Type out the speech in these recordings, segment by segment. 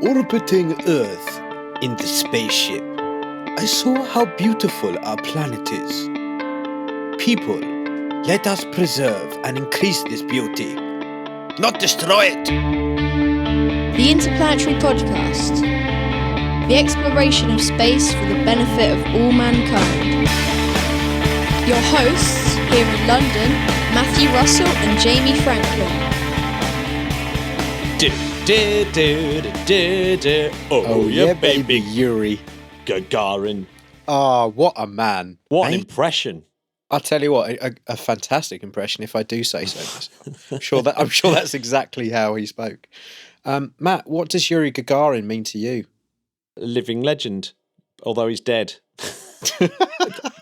Orbiting Earth in the spaceship, I saw how beautiful our planet is. People, let us preserve and increase this beauty, not destroy it. The Interplanetary Podcast. The exploration of space for the benefit of all mankind. Your hosts here in London, Matthew Russell and Jamie Franklin. Oh yeah, baby, Yuri Gegarin. Ah, what a man. What an impression. I'll tell you what, a fantastic impression if I do say so myself. I'm sure that's exactly how he spoke. Matt, what does Yuri Gagarin mean to you? A living legend, although he's dead.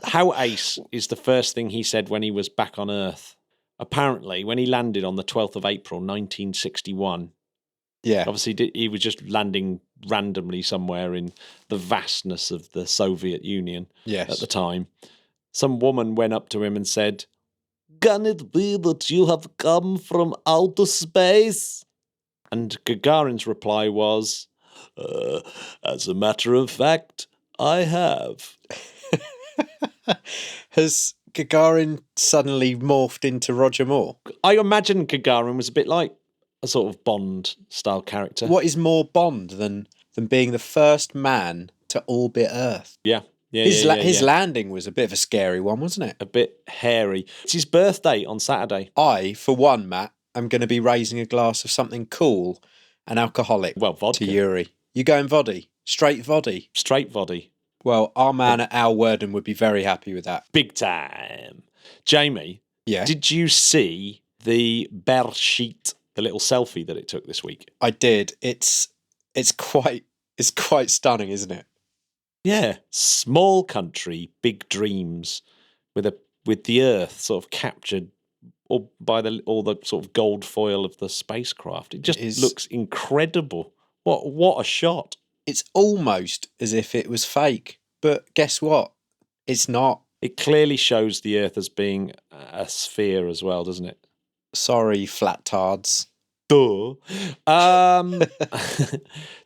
How ace is the first thing he said when he was back on Earth. Apparently, when he landed on the 12th of April, 1961, yeah, obviously he was just landing randomly somewhere in the vastness of the Soviet Union at the time. Some woman went up to him and said, "Can it be that you have come from outer space?" And Gagarin's reply was, "As a matter of fact, I have." Has Gagarin suddenly morphed into Roger Moore? I imagine Gegarin was a bit like a sort of Bond-style character. What is more Bond than being the first man to orbit Earth? Yeah. His landing was a bit of a scary one, wasn't it? A bit hairy. It's his birthday on Saturday. I, for one, Matt, am going to be raising a glass of something cool and alcoholic vodka. To Yuri. You going voddy? Straight voddy? Straight voddy. Well, our man at Al Worden would be very happy with that. Big time. Jamie, yeah. Did you see the Bershit, the little selfie that it took this week? I did. It's quite stunning, isn't it? Yeah. Small country, big dreams, with the Earth sort of captured by all the sort of gold foil of the spacecraft. It just looks incredible. What a shot. It's almost as if it was fake, but guess what? It's not. It clearly shows the Earth as being a sphere as well, doesn't it? Sorry, flat tards. Duh.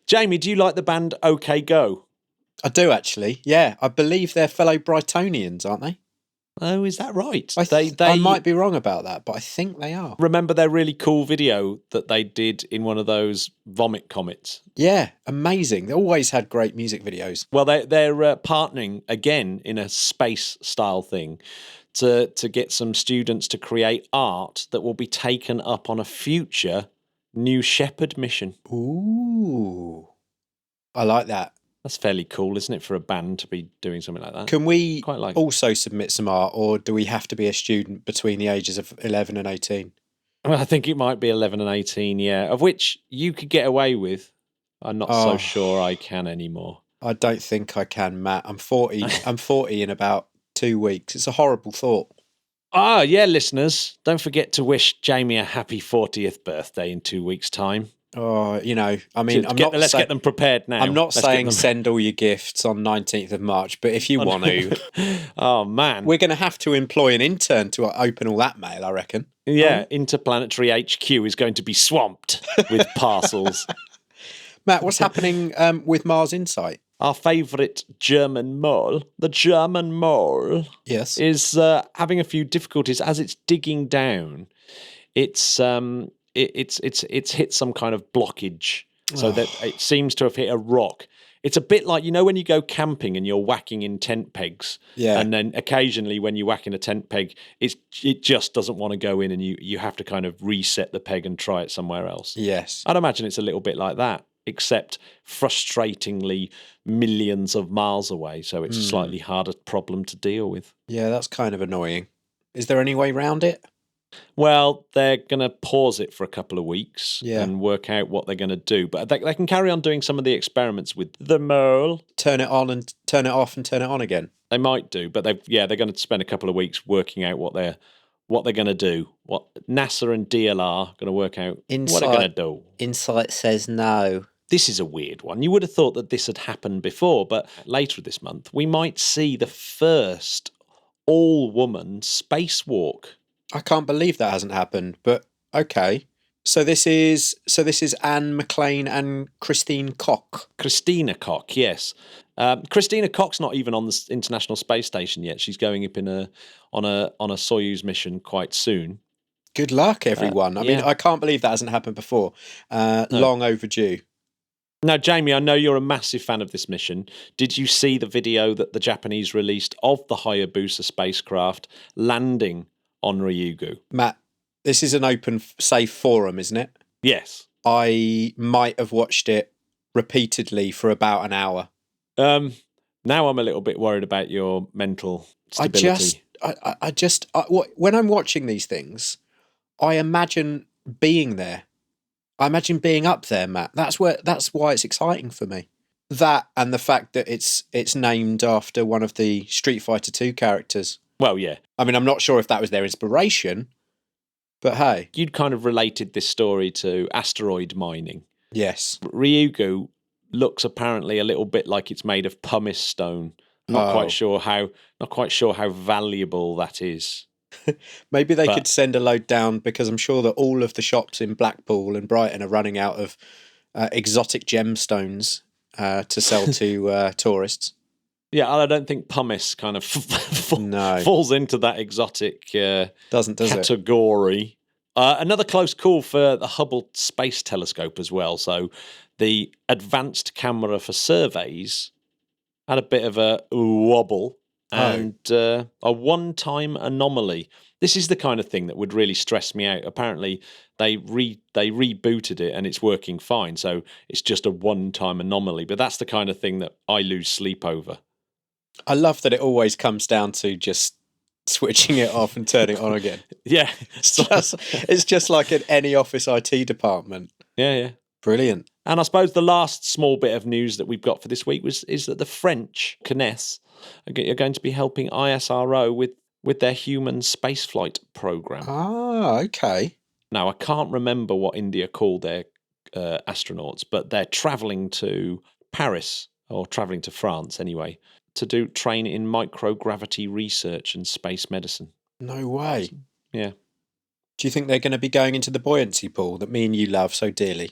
Jamie, do you like the band OK Go? I do, actually. Yeah, I believe they're fellow Brightonians, aren't they? Oh, is that right? I might be wrong about that, but I think they are. Remember their really cool video that they did in one of those vomit comets? Yeah, amazing. They always had great music videos. Well, they're partnering again in a space-style thing to get some students to create art that will be taken up on a future New Shepard mission. Ooh, I like that. That's fairly cool, isn't it, for a band to be doing something like that? Can we also submit some art, or do we have to be a student between the ages of 11 and 18? Well, I think it might be 11 and 18, yeah, of which you could get away with. I'm not so sure I can anymore. I don't think I can, Matt. I'm 40. I'm 40 in about 2 weeks. It's a horrible thought. Ah, yeah, listeners, don't forget to wish Jamie a happy 40th birthday in 2 weeks' time. Oh, I mean, let's get them prepared now. I'm not saying send all your gifts on 19th of March, but if you want to. Oh, man. We're going to have to employ an intern to open all that mail, I reckon. Yeah, Interplanetary HQ is going to be swamped with parcels. Matt, what's happening with Mars Insight? Our favourite German mole, the German mole, yes, is having a few difficulties as it's digging down. It's hit some kind of blockage, so that it seems to have hit a rock. It's a bit like, when you go camping and you're whacking in tent pegs, and then occasionally when you whack in a tent peg, it just doesn't want to go in, and you have to kind of reset the peg and try it somewhere else. Yes. I'd imagine it's a little bit like that, except frustratingly millions of miles away, so it's a slightly harder problem to deal with. Yeah, that's kind of annoying. Is there any way round it? Well, they're going to pause it for a couple of weeks and work out what they're going to do. But they can carry on doing some of the experiments with the mole. Turn it on and turn it off and turn it on again. They might do, but they're going to spend a couple of weeks working out what they're going to do. What NASA and DLR are going to work out what they're going to do. Insight says no. This is a weird one. You would have thought that this had happened before, but later this month, we might see the first all-woman spacewalk. I can't believe that hasn't happened, but okay. So this is Anne McLean and Christine Koch. Christina Koch, yes. Christina Koch's not even on the International Space Station yet. She's going up on a Soyuz mission quite soon. Good luck, everyone. I mean, I can't believe that hasn't happened before. Long overdue. Now, Jamie, I know you're a massive fan of this mission. Did you see the video that the Japanese released of the Hayabusa spacecraft landing on Ryugu? Matt, this is an open, safe forum, isn't it? Yes. I might have watched it repeatedly for about an hour. Now I'm a little bit worried about your mental stability. When I'm watching these things, I imagine being there. I imagine being up there, Matt. That's why it's exciting for me. That and the fact that it's named after one of the Street Fighter 2 characters. Well, yeah. I mean, I'm not sure if that was their inspiration, but hey. You'd kind of related this story to asteroid mining. Yes. Ryugu looks apparently a little bit like it's made of pumice stone. Not quite sure how valuable that is. Maybe they could send a load down, because I'm sure that all of the shops in Blackpool and Brighton are running out of exotic gemstones to sell to tourists. Yeah, I don't think pumice kind of falls into that exotic category. Another close call for the Hubble Space Telescope as well. So the advanced camera for surveys had a bit of a wobble. And a one-time anomaly. This is the kind of thing that would really stress me out. Apparently, they rebooted it and it's working fine. So it's just a one-time anomaly. But that's the kind of thing that I lose sleep over. I love that it always comes down to just switching it off and turning it on again. Yeah, it's just like in any office IT department. Yeah. Brilliant. And I suppose the last small bit of news that we've got for this week is that the French CNES are going to be helping ISRO with their human spaceflight program. Ah, okay. Now, I can't remember what India called their astronauts, but they're travelling to Paris, or travelling to France anyway, to train in microgravity research and space medicine. No way. Yeah. Do you think they're going to be going into the buoyancy pool that me and you love so dearly?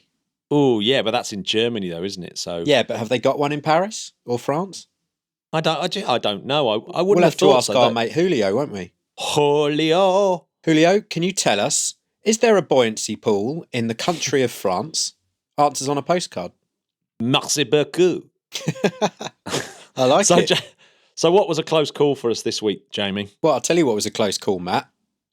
Oh, yeah, but that's in Germany though, isn't it? So yeah, but have they got one in Paris or France? I don't know. I wouldn't we'll have to ask our so, mate Julio, won't we? Julio, can you tell us, is there a buoyancy pool in the country of France? Answers on a postcard. Merci beaucoup. I like it. So what was a close call for us this week, Jamie? Well, I'll tell you what was a close call, Matt.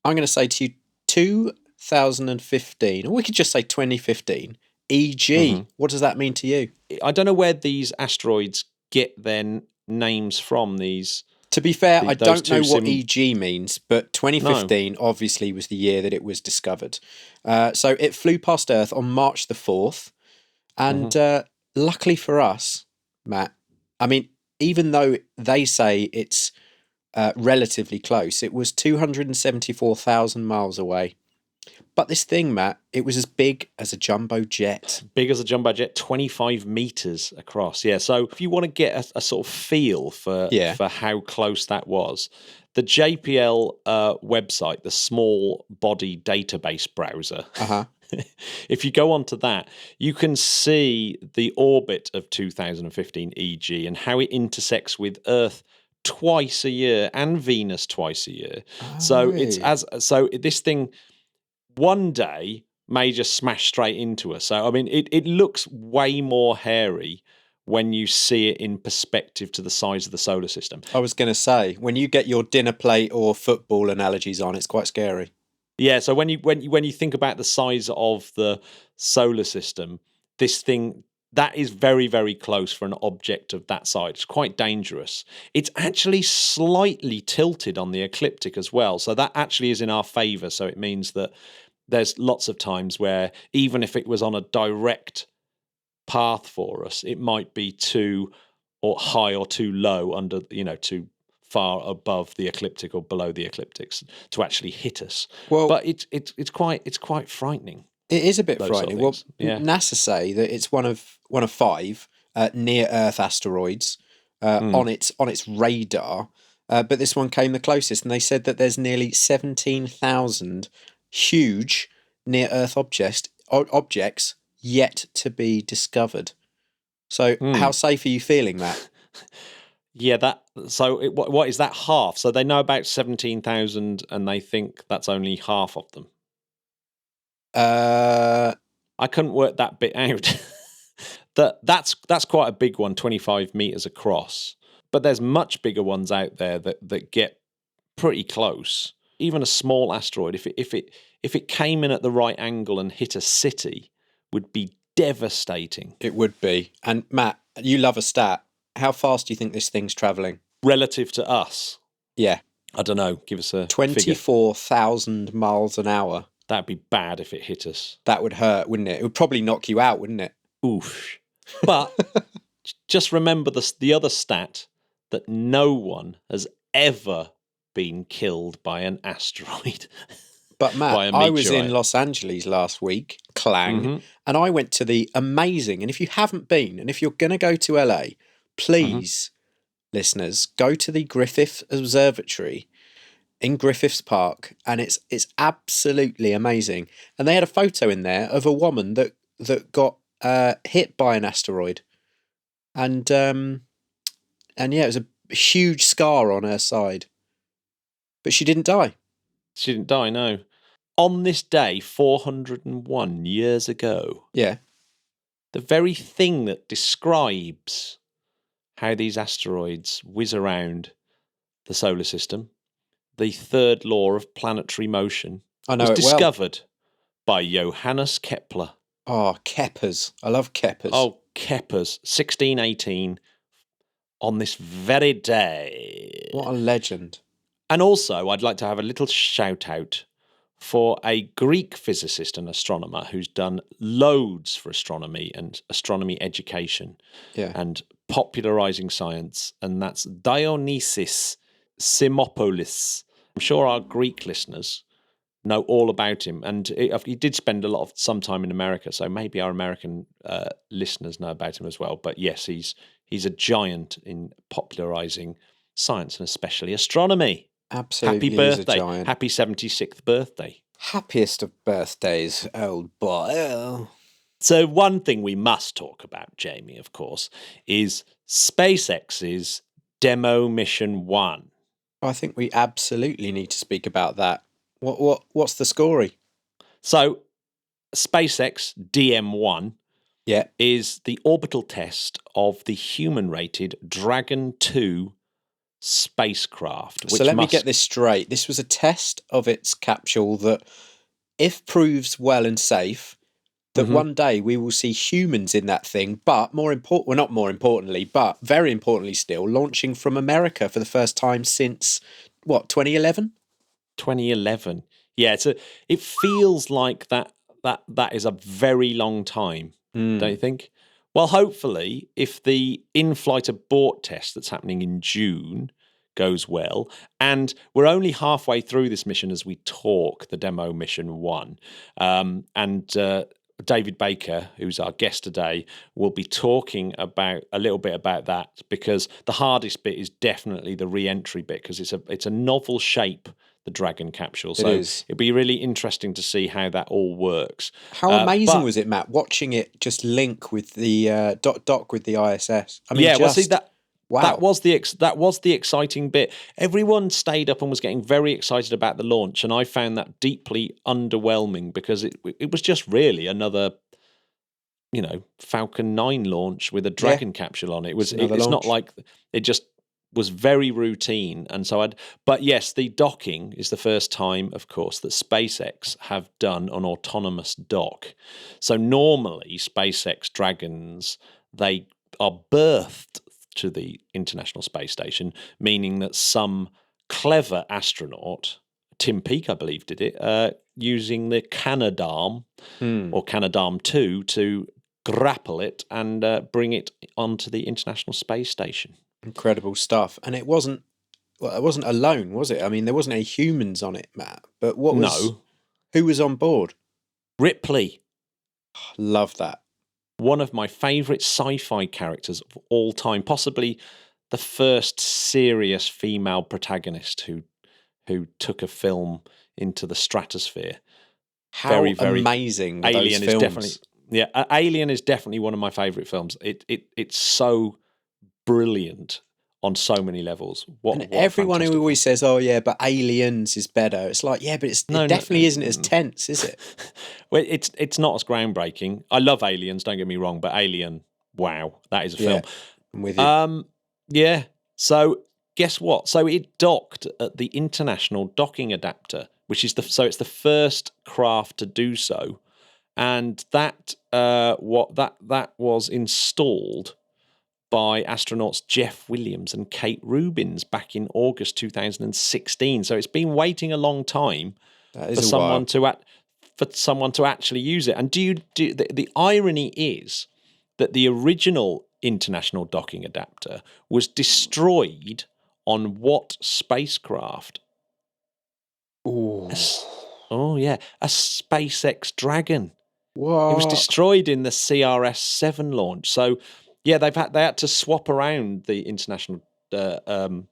I'm going to say to you 2015, or we could just say 2015, EG. Mm-hmm. What does that mean to you? I don't know where these asteroids get their names from. To be fair, I don't know what EG means, but 2015 obviously was the year that it was discovered. So it flew past Earth on March the 4th. And luckily for us, Matt, I mean, even though they say it's relatively close, it was 274,000 miles away. But this thing, Matt, it was as big as a jumbo jet. Big as a jumbo jet, 25 meters across. Yeah. So if you want to get a sort of feel for how close that was, the JPL website, the Small Body Database Browser, if you go onto that, you can see the orbit of 2015 EG and how it intersects with Earth twice a year and Venus twice a year. So this thing one day may just smash straight into us. So I mean, it looks way more hairy when you see it in perspective to the size of the solar system. I was going to say, when you get your dinner plate or football analogies on, it's quite scary. Yeah, so when you think about the size of the solar system, this thing that is very, very close for an object of that size. It's quite dangerous. It's actually slightly tilted on the ecliptic as well, so that actually is in our favour. So it means that there's lots of times where even if it was on a direct path for us, it might be too or high or too low under, too far above the ecliptic or below the ecliptics to actually hit us. Well, but it's quite frightening. It is a bit frightening. Well, NASA say that it's one of 5 near Earth asteroids on its radar, but this one came the closest, and they said that there's nearly 17,000 huge near Earth objects objects yet to be discovered. So how safe are you feeling, Matt? Yeah, what is that half? So they know about 17,000 and they think that's only half of them. I couldn't work that bit out. That's quite a big one, 25 meters across. But there's much bigger ones out there that get pretty close. Even a small asteroid, if it came in at the right angle and hit a city, would be devastating. It would be. And Matt, you love a stat. How fast do you think this thing's travelling? Relative to us? Yeah. I don't know. Give us a 24,000 miles an hour. That'd be bad if it hit us. That would hurt, wouldn't it? It would probably knock you out, wouldn't it? Oof. But just remember the other stat, that no one has ever been killed by an asteroid. But Matt, I was in Los Angeles last week, and I went to the amazing, and if you haven't been, and if you're going to go to LA, please, listeners, go to the Griffith Observatory in Griffiths Park, and it's absolutely amazing. And they had a photo in there of a woman that got hit by an asteroid, and yeah, it was a huge scar on her side, but she didn't die. She didn't die, no. On this day, 401 years ago, yeah, the very thing that describes how these asteroids whiz around the solar system, the third law of planetary motion, was discovered by Johannes Kepler. Oh, Keplers. I love Keplers. Oh, Keplers. 1618, on this very day. What a legend. And also, I'd like to have a little shout out for a Greek physicist and astronomer who's done loads for astronomy and astronomy education and popularizing science, and that's Dionysius Simopoulos. I'm sure our Greek listeners know all about him, and he did spend some time in America, so maybe our American listeners know about him as well. But yes, he's a giant in popularizing science and especially astronomy. Absolutely. Happy birthday. Happy 76th birthday. Happiest of birthdays, old boy. So one thing we must talk about, Jamie, of course, is SpaceX's Demo Mission 1. I think we absolutely need to speak about that. What's the story? So SpaceX DM1 is the orbital test of the human-rated Dragon 2 spacecraft. So let me get this straight. This was a test of its capsule that, if proves well and safe, that one day we will see humans in that thing, but not more importantly, but very importantly still, launching from America for the first time since, 2011? 2011. Yeah, it feels like that is a very long time, don't you think? Well, hopefully, if the in-flight abort test that's happening in June goes well, and we're only halfway through this mission as we talk, the Demo Mission 1, and David Baker, who's our guest today, will be talking a little bit about that, because the hardest bit is definitely the re-entry bit, because it's a novel shape, the Dragon capsule. So it'd be really interesting to see how that all works. How amazing was it, Matt, watching it just link with the dock with the ISS? I mean, wow. That was the exciting bit. Everyone stayed up and was getting very excited about the launch, and I found that deeply underwhelming, because it was just really another, Falcon 9 launch with a Dragon capsule on it. It's not like it just was very routine, and so but yes, the docking is the first time, of course, that SpaceX have done an autonomous dock. So normally SpaceX Dragons, they are berthed to the International Space Station, meaning that some clever astronaut, Tim Peake, I believe, did it, using the Canadarm or Canadarm2 to grapple it and bring it onto the International Space Station. Incredible stuff. And it wasn't alone, was it? I mean, there wasn't any humans on it, Matt. But who was on board? Ripley. Love that. One of my favourite sci-fi characters of all time, possibly the first serious female protagonist who took a film into the stratosphere. How very, very amazing were Alien those films? is definitely Alien is definitely one of my favourite films. It's so brilliant on so many levels. What Everyone who fantastic always film. says, "Oh yeah, but Aliens is better," it's like, yeah, but it definitely isn't as tense, is it? Well, it's not as groundbreaking. I love Aliens, don't get me wrong, but Alien, wow, that is a film. I'm with you. Yeah. So guess what? So it docked at the International Docking Adapter, which is it's the first craft to do so, and that was installed by astronauts Jeff Williams and Kate Rubins back in August 2016. So it's been waiting a long time for someone to actually use it. And the irony is that the original International Docking Adapter was destroyed on what spacecraft? Ooh. A SpaceX Dragon. What? It was destroyed in the CRS-7 launch. So, yeah, they had to swap around the International Docking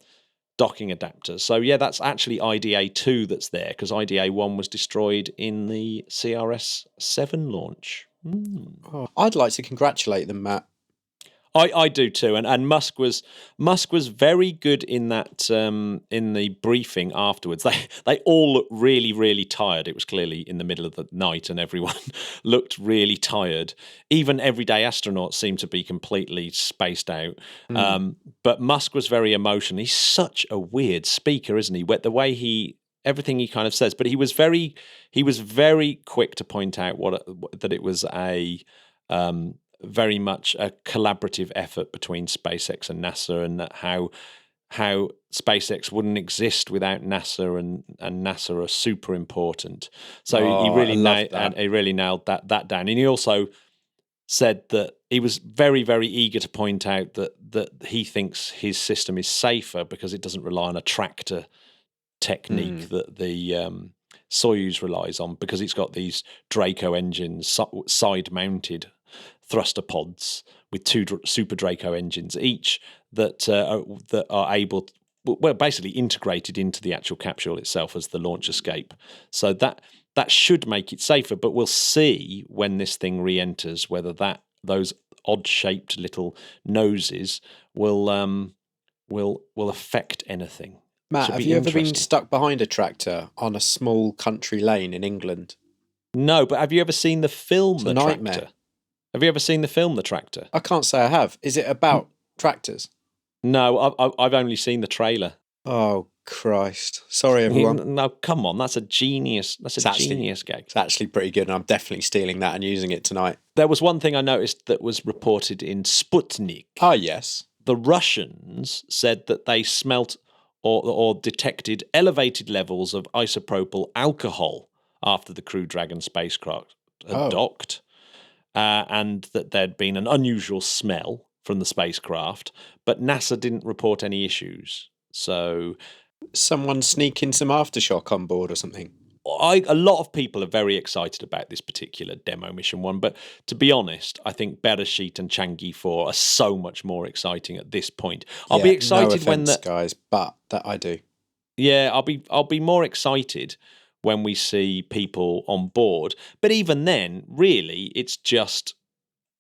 Adapters. So, yeah, that's actually IDA-2 that's there, because IDA-1 was destroyed in the CRS-7 launch. Oh, I'd like to congratulate them, Matt. I do too, and Musk was very good in that in the briefing afterwards. They all looked really tired. It was clearly in the middle of the night, and everyone looked really tired. Even everyday astronauts seemed to be completely spaced out. But Musk was very emotional. He's such a weird speaker, isn't he? The way everything he kind of says, but he was very quick to point out that it was a very much a collaborative effort between SpaceX and NASA, and that how SpaceX wouldn't exist without NASA, and NASA are super important. So he really nailed that down. And he also said that he was very, very eager to point out that he thinks his system is safer because it doesn't rely on a tractor technique that the Soyuz relies on, because it's got these Draco engines, side-mounted thruster pods with two Super Draco engines each that are able basically integrated into the actual capsule itself as the launch escape. So that should make it safer, but we'll see when this thing re-enters whether those odd-shaped little noses will affect anything. Matt, have you ever been stuck behind a tractor on a small country lane in England? No, but have you ever seen the film The Nightmare. Tractor? Have you ever seen the film The Tractor? I can't say I have. Is it about tractors? No, I've only seen the trailer. Oh, Christ. Sorry, everyone. No, come on. That's a genius. Genius gag. It's actually pretty good, and I'm definitely stealing that and using it tonight. There was one thing I noticed that was reported in Sputnik. Ah, yes. The Russians said that they smelt or detected elevated levels of isopropyl alcohol after the Crew Dragon spacecraft had docked, and that there'd been an unusual smell from the spacecraft, but NASA didn't report any issues. So, someone sneaking some aftershock on board or something? A lot of people are very excited about this particular demo mission one, but to be honest, I think Bereshit and Changi 4 are so much more exciting at this point. I'll be excited when guys, but that I do. Yeah, I'll be more excited when we see people on board. But even then, really, it's just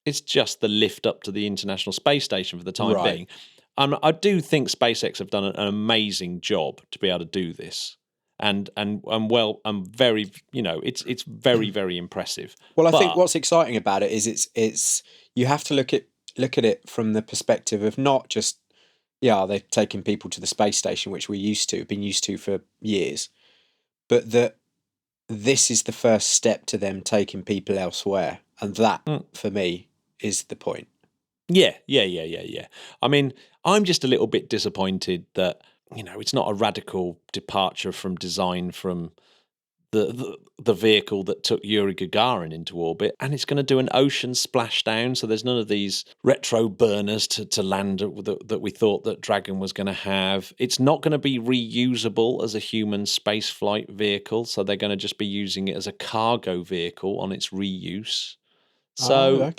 the lift up to the International Space Station for the time being. I do think SpaceX have done an amazing job to be able to do this. And very, it's very, very impressive. Well, I think what's exciting about it is it's you have to look at it from the perspective of not just they're taking people to the space station, which we've been used to for years, but that this is the first step to them taking people elsewhere, and that for me is the point. Yeah. I mean, I'm just a little bit disappointed that it's not a radical departure from design from the vehicle that took Yuri Gagarin into orbit, and it's going to do an ocean splashdown. So there's none of these retro burners to land that we thought that Dragon was going to have. It's not going to be reusable as a human spaceflight vehicle, so they're going to just be using it as a cargo vehicle on its reuse. So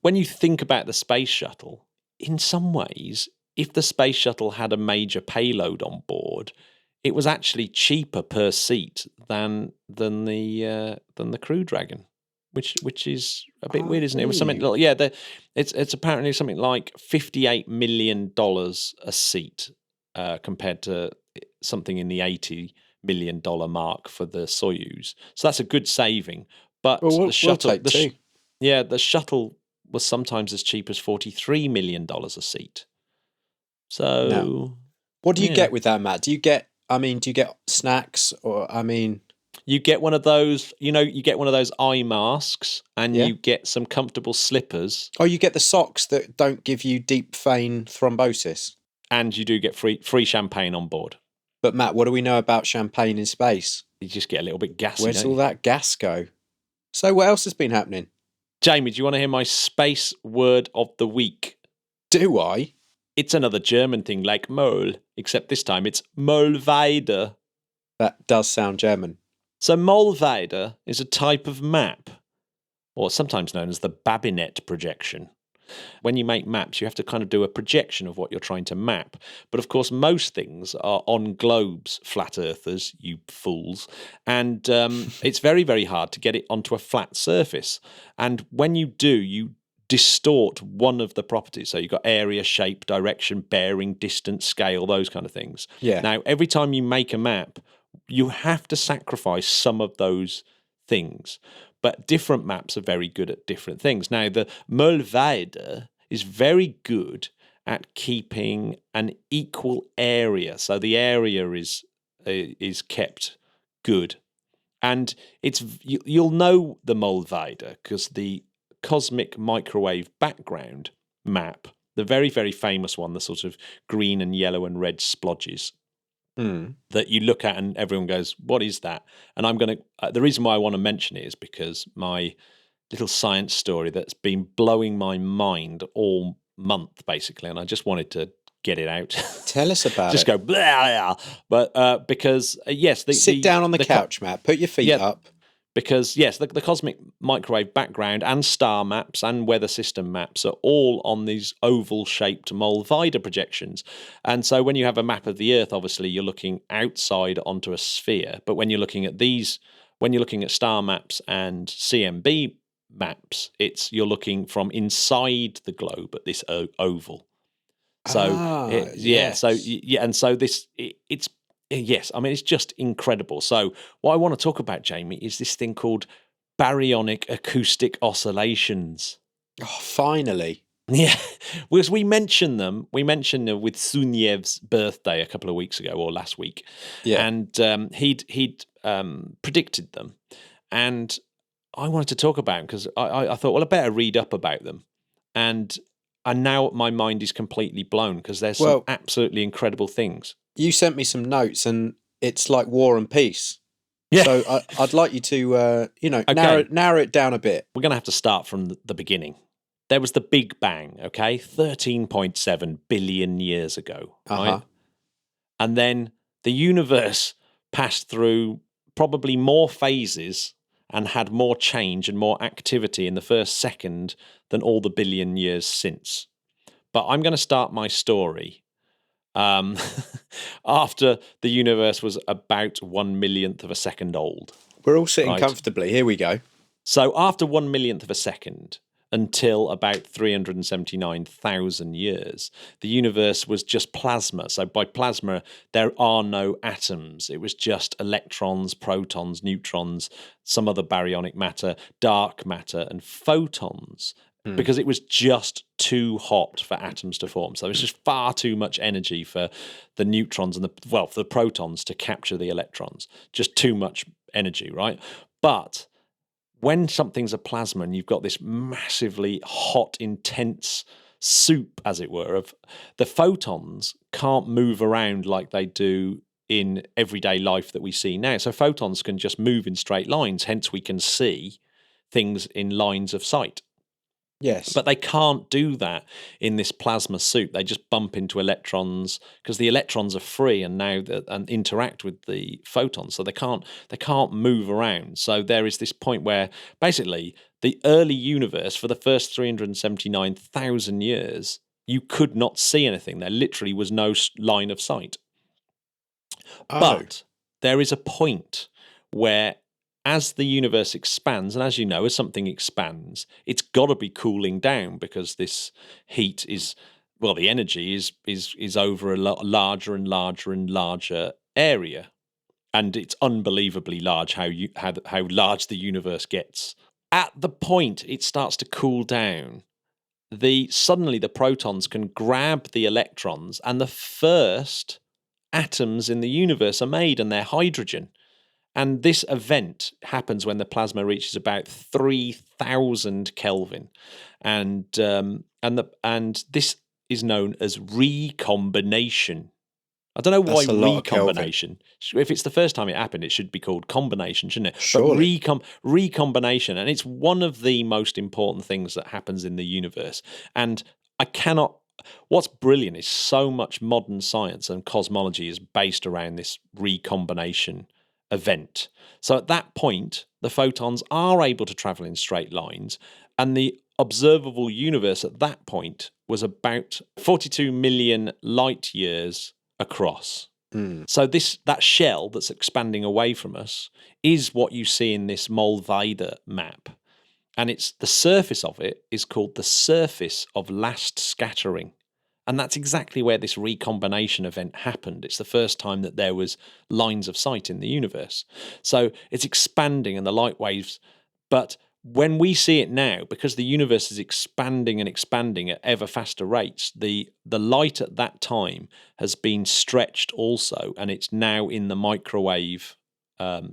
when you think about the space shuttle, in some ways, if the space shuttle had a major payload on board, it was actually cheaper per seat than the Crew Dragon, which is a bit weird, isn't it? It was something it's apparently something like $58 million a seat compared to something in the $80 million mark for the Soyuz. So that's a good saving. But Well, the shuttle, we'll take two. the shuttle was sometimes as cheap as $43 million a seat. So, now, what do you get with that, Matt? Do you get snacks, or you get one of those, you get one of those eye masks, and you get some comfortable slippers. Oh, you get the socks that don't give you deep vein thrombosis. And you do get free champagne on board. But Matt, what do we know about champagne in space? You just get a little bit gassy. Where's all that gas go? So what else has been happening? Jamie, do you want to hear my space word of the week? Do I? It's another German thing like mole, except this time it's Mollweide. That does sound German. So Mollweide is a type of map, or sometimes known as the Babinet projection. When you make maps, you have to kind of do a projection of what you're trying to map. But of course, most things are on globes, flat earthers, you fools. And it's very, very hard to get it onto a flat surface. And when you do, you distort one of the properties. So you've got area, shape, direction, bearing, distance, scale, those kind of things. Yeah. Now, every time you make a map, you have to sacrifice some of those things. But different maps are very good at different things. Now, the Mollweide is very good at keeping an equal area. So the area is kept good. And you'll know the Mollweide because the cosmic microwave background map, the very, very famous one, the sort of green and yellow and red splodges, that you look at and everyone goes, what is that? And I'm going to, the reason why I want to mention it is because my little science story that's been blowing my mind all month, basically, and I just wanted to get it out. Tell us about just it. Go, blah, blah. But because, yes. Sit down on the couch, Matt. Put your feet up. Because, yes, the cosmic microwave background and star maps and weather system maps are all on these oval-shaped Mollweide projections. And so when you have a map of the Earth, obviously, you're looking outside onto a sphere. But when you're looking at star maps and CMB maps, you're looking from inside the globe at this oval. So, yes, I mean, it's just incredible. So what I want to talk about, Jamie, is this thing called baryonic acoustic oscillations. Oh, finally. Yeah, because we mentioned them with Sunyev's birthday a couple of weeks ago or last week. Yeah. And he'd predicted them. And I wanted to talk about them because I thought, well, I better read up about them. And now my mind is completely blown because there's some absolutely incredible things. You sent me some notes, and it's like War and Peace. Yeah. So I'd like you to, narrow it down a bit. We're going to have to start from the beginning. There was the Big Bang, okay? 13.7 billion years ago, right? And then the universe passed through probably more phases and had more change and more activity in the first second than all the billion years since. But I'm going to start my story after the universe was about 1/1,000,000th of a second old. We're all sitting comfortably. Here we go. So after 1/1,000,000th of a second, until about 379,000 years, the universe was just plasma. So by plasma, there are no atoms. It was just electrons, protons, neutrons, some other baryonic matter, dark matter, and photons. Because it was just too hot for atoms to form. So it was just far too much energy for the neutrons and for the protons to capture the electrons. Just too much energy, right? But when something's a plasma and you've got this massively hot, intense soup, as it were, of the photons can't move around like they do in everyday life that we see now. So photons can just move in straight lines, hence we can see things in lines of sight. Yes. But they can't do that in this plasma soup. They just bump into electrons because the electrons are free and interact with the photons. So they can't move around. So there is this point where basically the early universe for the first 379,000 years, you could not see anything. There literally was no line of sight. Oh. But there is a point where, as the universe expands, and as you know, as something expands, it's got to be cooling down because this heat is, well, the energy is over a larger and larger and larger area, and it's unbelievably large how large the universe gets. At the point it starts to cool down, suddenly the protons can grab the electrons, and the first atoms in the universe are made, and they're hydrogen. And this event happens when the plasma reaches about 3,000 Kelvin, and this is known as recombination. I don't know why recombination. If it's the first time it happened, it should be called combination, shouldn't it? Surely. But recombination, and it's one of the most important things that happens in the universe. And what's brilliant is so much modern science and cosmology is based around this recombination event. So at that point, the photons are able to travel in straight lines, and the observable universe at that point was about 42 million light years across. So that shell that's expanding away from us is what you see in this Mollweide map, and it's the surface of it is called the surface of last scattering. And that's exactly where this recombination event happened. It's the first time that there was lines of sight in the universe. So it's expanding and the light waves. But when we see it now, because the universe is expanding and expanding at ever faster rates, the light at that time has been stretched also, and it's now in the microwave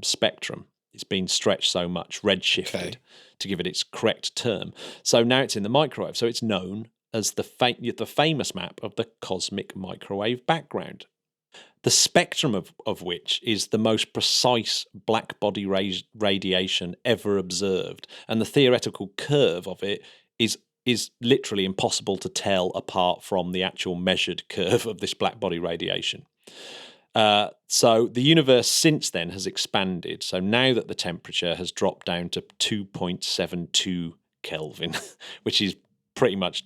spectrum. It's been stretched so much, redshifted, to give it its correct term. So now it's in the microwave. So it's known as the famous map of the cosmic microwave background, the spectrum of which is the most precise black body radiation ever observed, and the theoretical curve of it is literally impossible to tell apart from the actual measured curve of this black body radiation. So the universe since then has expanded. So now that the temperature has dropped down to 2.72 Kelvin, which is pretty much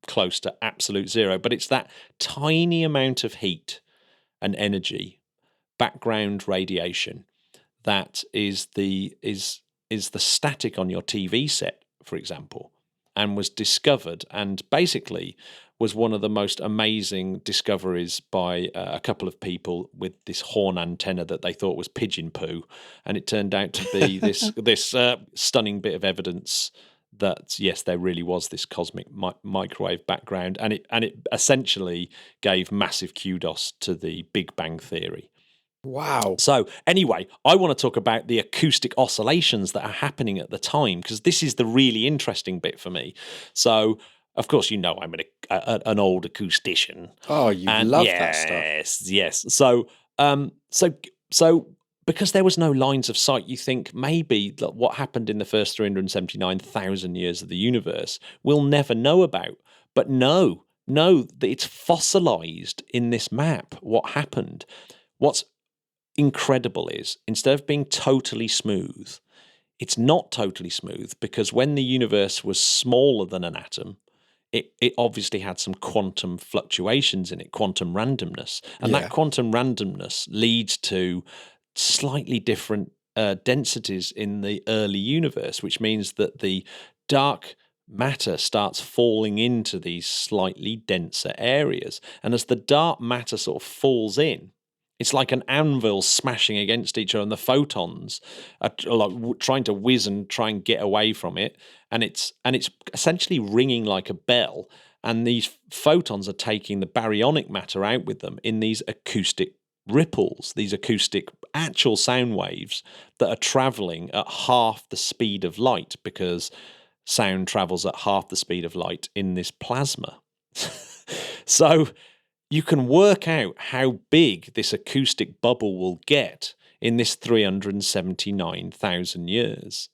close to absolute zero, but it's that tiny amount of heat and energy, background radiation, that is the static on your TV set, for example, and was discovered, and basically was one of the most amazing discoveries by a couple of people with this horn antenna that they thought was pigeon poo, and it turned out to be this stunning bit of evidence that yes, there really was this cosmic microwave background, and it essentially gave massive kudos to the Big Bang Theory. Wow. So anyway, I want to talk about the acoustic oscillations that are happening at the time, because this is the really interesting bit for me. So, of course, you know I'm an old acoustician. Oh, you love that stuff. Yes. So because there was no lines of sight, you think maybe that what happened in the first 379,000 years of the universe we'll never know about. But no, it's fossilized in this map what happened. What's incredible is, instead of being totally smooth, it's not totally smooth, because when the universe was smaller than an atom, it obviously had some quantum fluctuations in it, quantum randomness. And that quantum randomness leads to slightly different densities in the early universe, which means that the dark matter starts falling into these slightly denser areas. And as the dark matter sort of falls in, it's like an anvil smashing against each other, and the photons are like trying to whiz and try and get away from it, and it's essentially ringing like a bell. And these photons are taking the baryonic matter out with them in these acoustic ripples, these acoustic actual sound waves that are traveling at half the speed of light, because sound travels at half the speed of light in this plasma. So you can work out how big this acoustic bubble will get in this 379,000 years.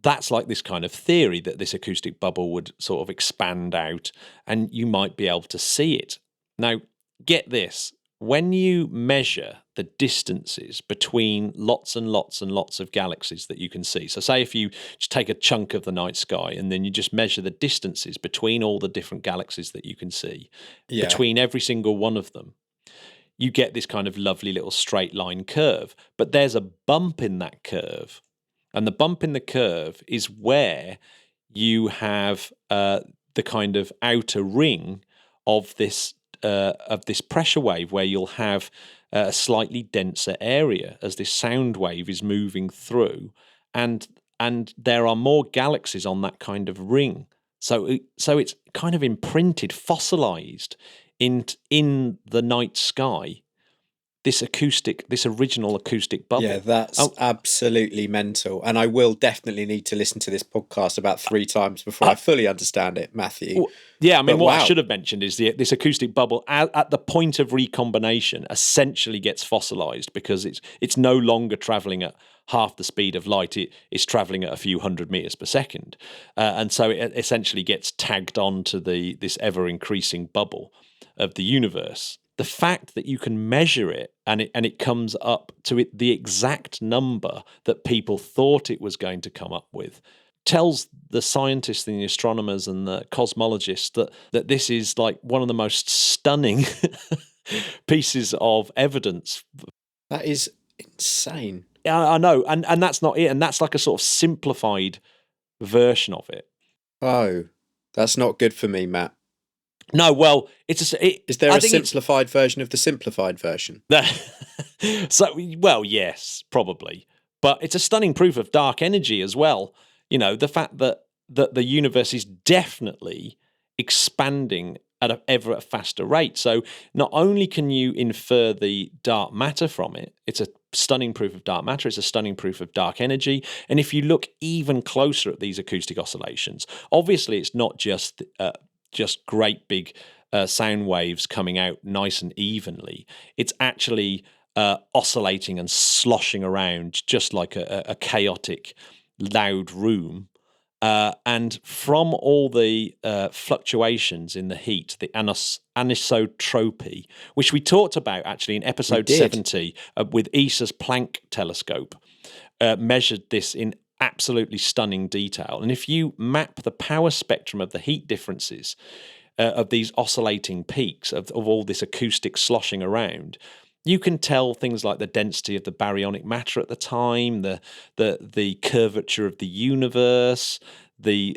That's like this kind of theory that this acoustic bubble would sort of expand out and you might be able to see it. Now, get this. When you measure the distances between lots and lots and lots of galaxies that you can see, so say if you just take a chunk of the night sky and then you just measure the distances between all the different galaxies that you can see, between every single one of them, you get this kind of lovely little straight line curve. But there's a bump in that curve. And the bump in the curve is where you have the kind of outer ring of this pressure wave, where you'll have a slightly denser area as this sound wave is moving through, and there are more galaxies on that kind of ring. So it's kind of imprinted, fossilized in the night sky. This original acoustic bubble. Yeah, that's absolutely mental. And I will definitely need to listen to this podcast about 3 times before I fully understand it, Matthew. Yeah, I mean, what I should have mentioned is this acoustic bubble at the point of recombination essentially gets fossilized, because it's no longer traveling at half the speed of light. It's traveling at a few hundred meters per second. And so it essentially gets tagged on to this ever-increasing bubble of the universe. The fact that you can measure it and it comes up to the exact number that people thought it was going to come up with tells the scientists and the astronomers and the cosmologists that this is like one of the most stunning pieces of evidence. That is insane. I know, and that's not it, and that's like a sort of simplified version of it. Oh, that's not good for me, Matt. No, well, is there a simplified version of the simplified version? So, well, yes, probably, but it's a stunning proof of dark energy as well. You know, the fact that the universe is definitely expanding at an ever faster rate. So not only can you infer the dark matter from it, it's a stunning proof of dark matter, it's a stunning proof of dark energy. And if you look even closer at these acoustic oscillations, obviously it's not just great big sound waves coming out nice and evenly. It's actually oscillating and sloshing around just like a chaotic, loud room. And from all the fluctuations in the heat, the anisotropy, which we talked about actually in episode 70 with ESA's Planck telescope, measured this in absolutely stunning detail. And if you map the power spectrum of the heat differences of these oscillating peaks of all this acoustic sloshing around, you can tell things like the density of the baryonic matter at the time, the curvature of the universe, the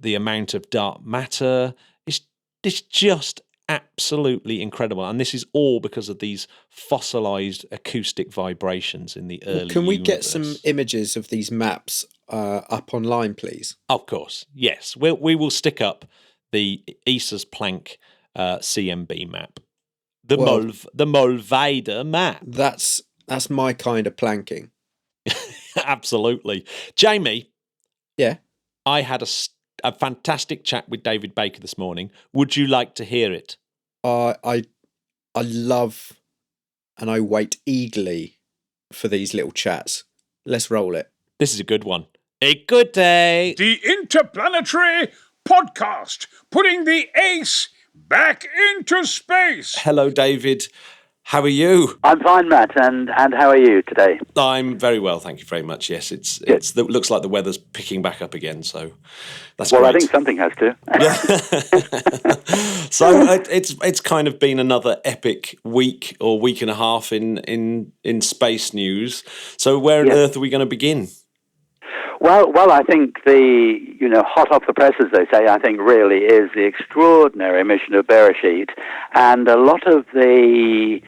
amount of dark matter. It's just absolutely incredible, and this is all because of these fossilized acoustic vibrations in the early. Can we get some images of these maps up online, please? Of course, yes. We will stick up the ESA's Planck CMB map. The Mollweide map. That's my kind of planking. Absolutely. Jamie. Yeah? I had a fantastic chat with David Baker this morning. Would you like to hear it? I love and I wait eagerly for these little chats. Let's roll it. This is a good one. A good day. The Interplanetary Podcast, putting the ace back into space. Hello, David. How are you? I'm fine, Matt, and how are you today? I'm very well, thank you very much. Yes, it looks like the weather's picking back up again, so that's well. Great. I think something has to. So it's kind of been another epic week or week and a half in space news. So where on earth are we going to begin? Well, I think the hot off the press, as they say, I think really is the extraordinary mission of Bereshit, and a lot of the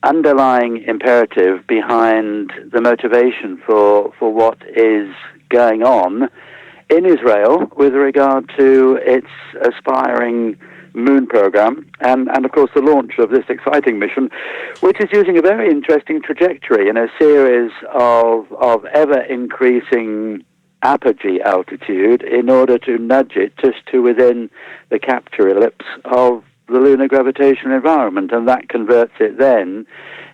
underlying imperative behind the motivation for what is going on in Israel with regard to its aspiring moon program and of course the launch of this exciting mission, which is using a very interesting trajectory in a series of ever increasing apogee altitude in order to nudge it just to within the capture ellipse of the lunar gravitational environment, and that converts it then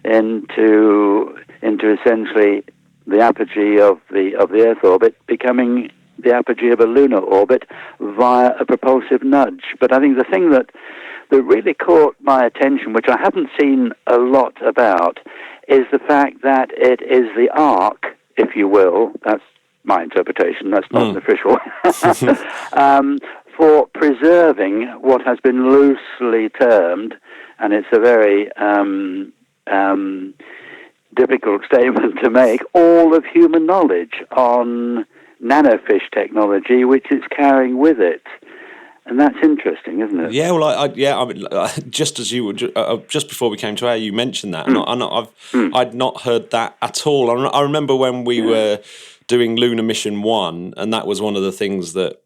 into essentially the apogee of the Earth orbit becoming the apogee of a lunar orbit via a propulsive nudge. But I think the thing that really caught my attention, which I haven't seen a lot about, is the fact that it is the arc, if you will, that's my interpretation, that's not an official, for preserving what has been loosely termed, and it's a very difficult statement to make, all of human knowledge on nanofish technology, which it's carrying with it. And that's interesting, isn't it? Yeah, well, I mean, just as you were, just before we came to air, you mentioned that, and I'd not heard that at all. I remember when we were doing Lunar Mission 1, and that was one of the things that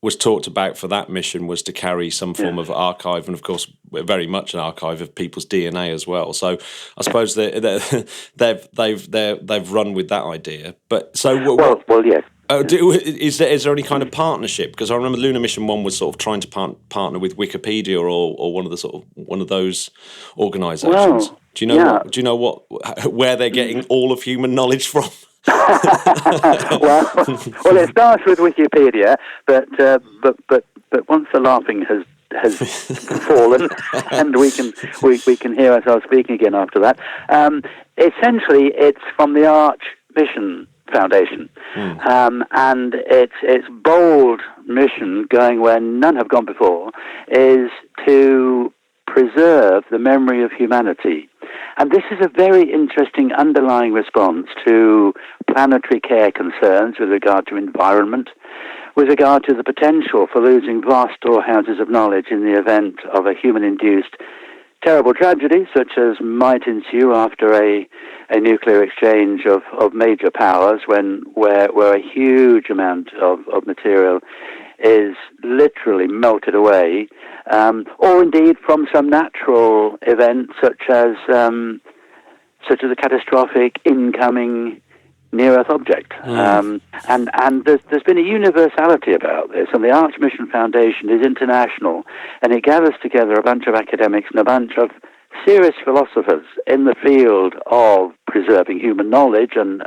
was talked about for that mission, was to carry some form of archive, and of course, very much an archive of people's DNA as well. So I suppose they've run with that idea. But so well, yes. Is there any kind of partnership? Because I remember Lunar Mission 1 was sort of trying to partner with Wikipedia or one of those organisations. Well, do you know where they're getting all of human knowledge from? well, it starts with Wikipedia, but once the laughing has fallen, and we can hear ourselves speaking again after that. Essentially, it's from the Arch Mission Foundation, and its bold mission, going where none have gone before, is to preserve the memory of humanity. And this is a very interesting underlying response to planetary care concerns with regard to environment, with regard to the potential for losing vast storehouses of knowledge in the event of a human-induced terrible tragedy, such as might ensue after a nuclear exchange of major powers, where a huge amount of material is literally melted away, or indeed from some natural event such as a catastrophic incoming near-Earth object. And there's been a universality about this, and the Arch Mission Foundation is international, and it gathers together a bunch of academics and a bunch of serious philosophers in the field of preserving human knowledge, and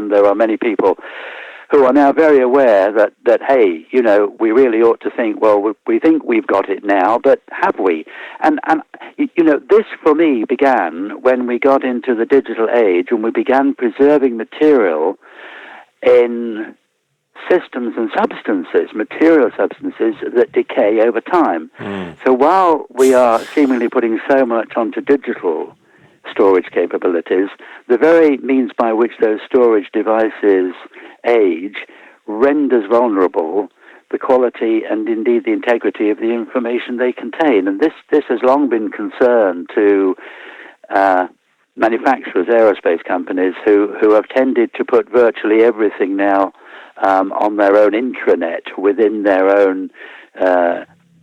there are many people who are now very aware that hey, we really ought to think, well, we think we've got it now, but have we? And this for me began when we got into the digital age, and we began preserving material in systems and substances, material substances that decay over time. So while we are seemingly putting so much onto digital storage capabilities, the very means by which those storage devices age renders vulnerable the quality and indeed the integrity of the information they contain. And this has long been concerned to manufacturers, aerospace companies, who have tended to put virtually everything now on their own intranet within their own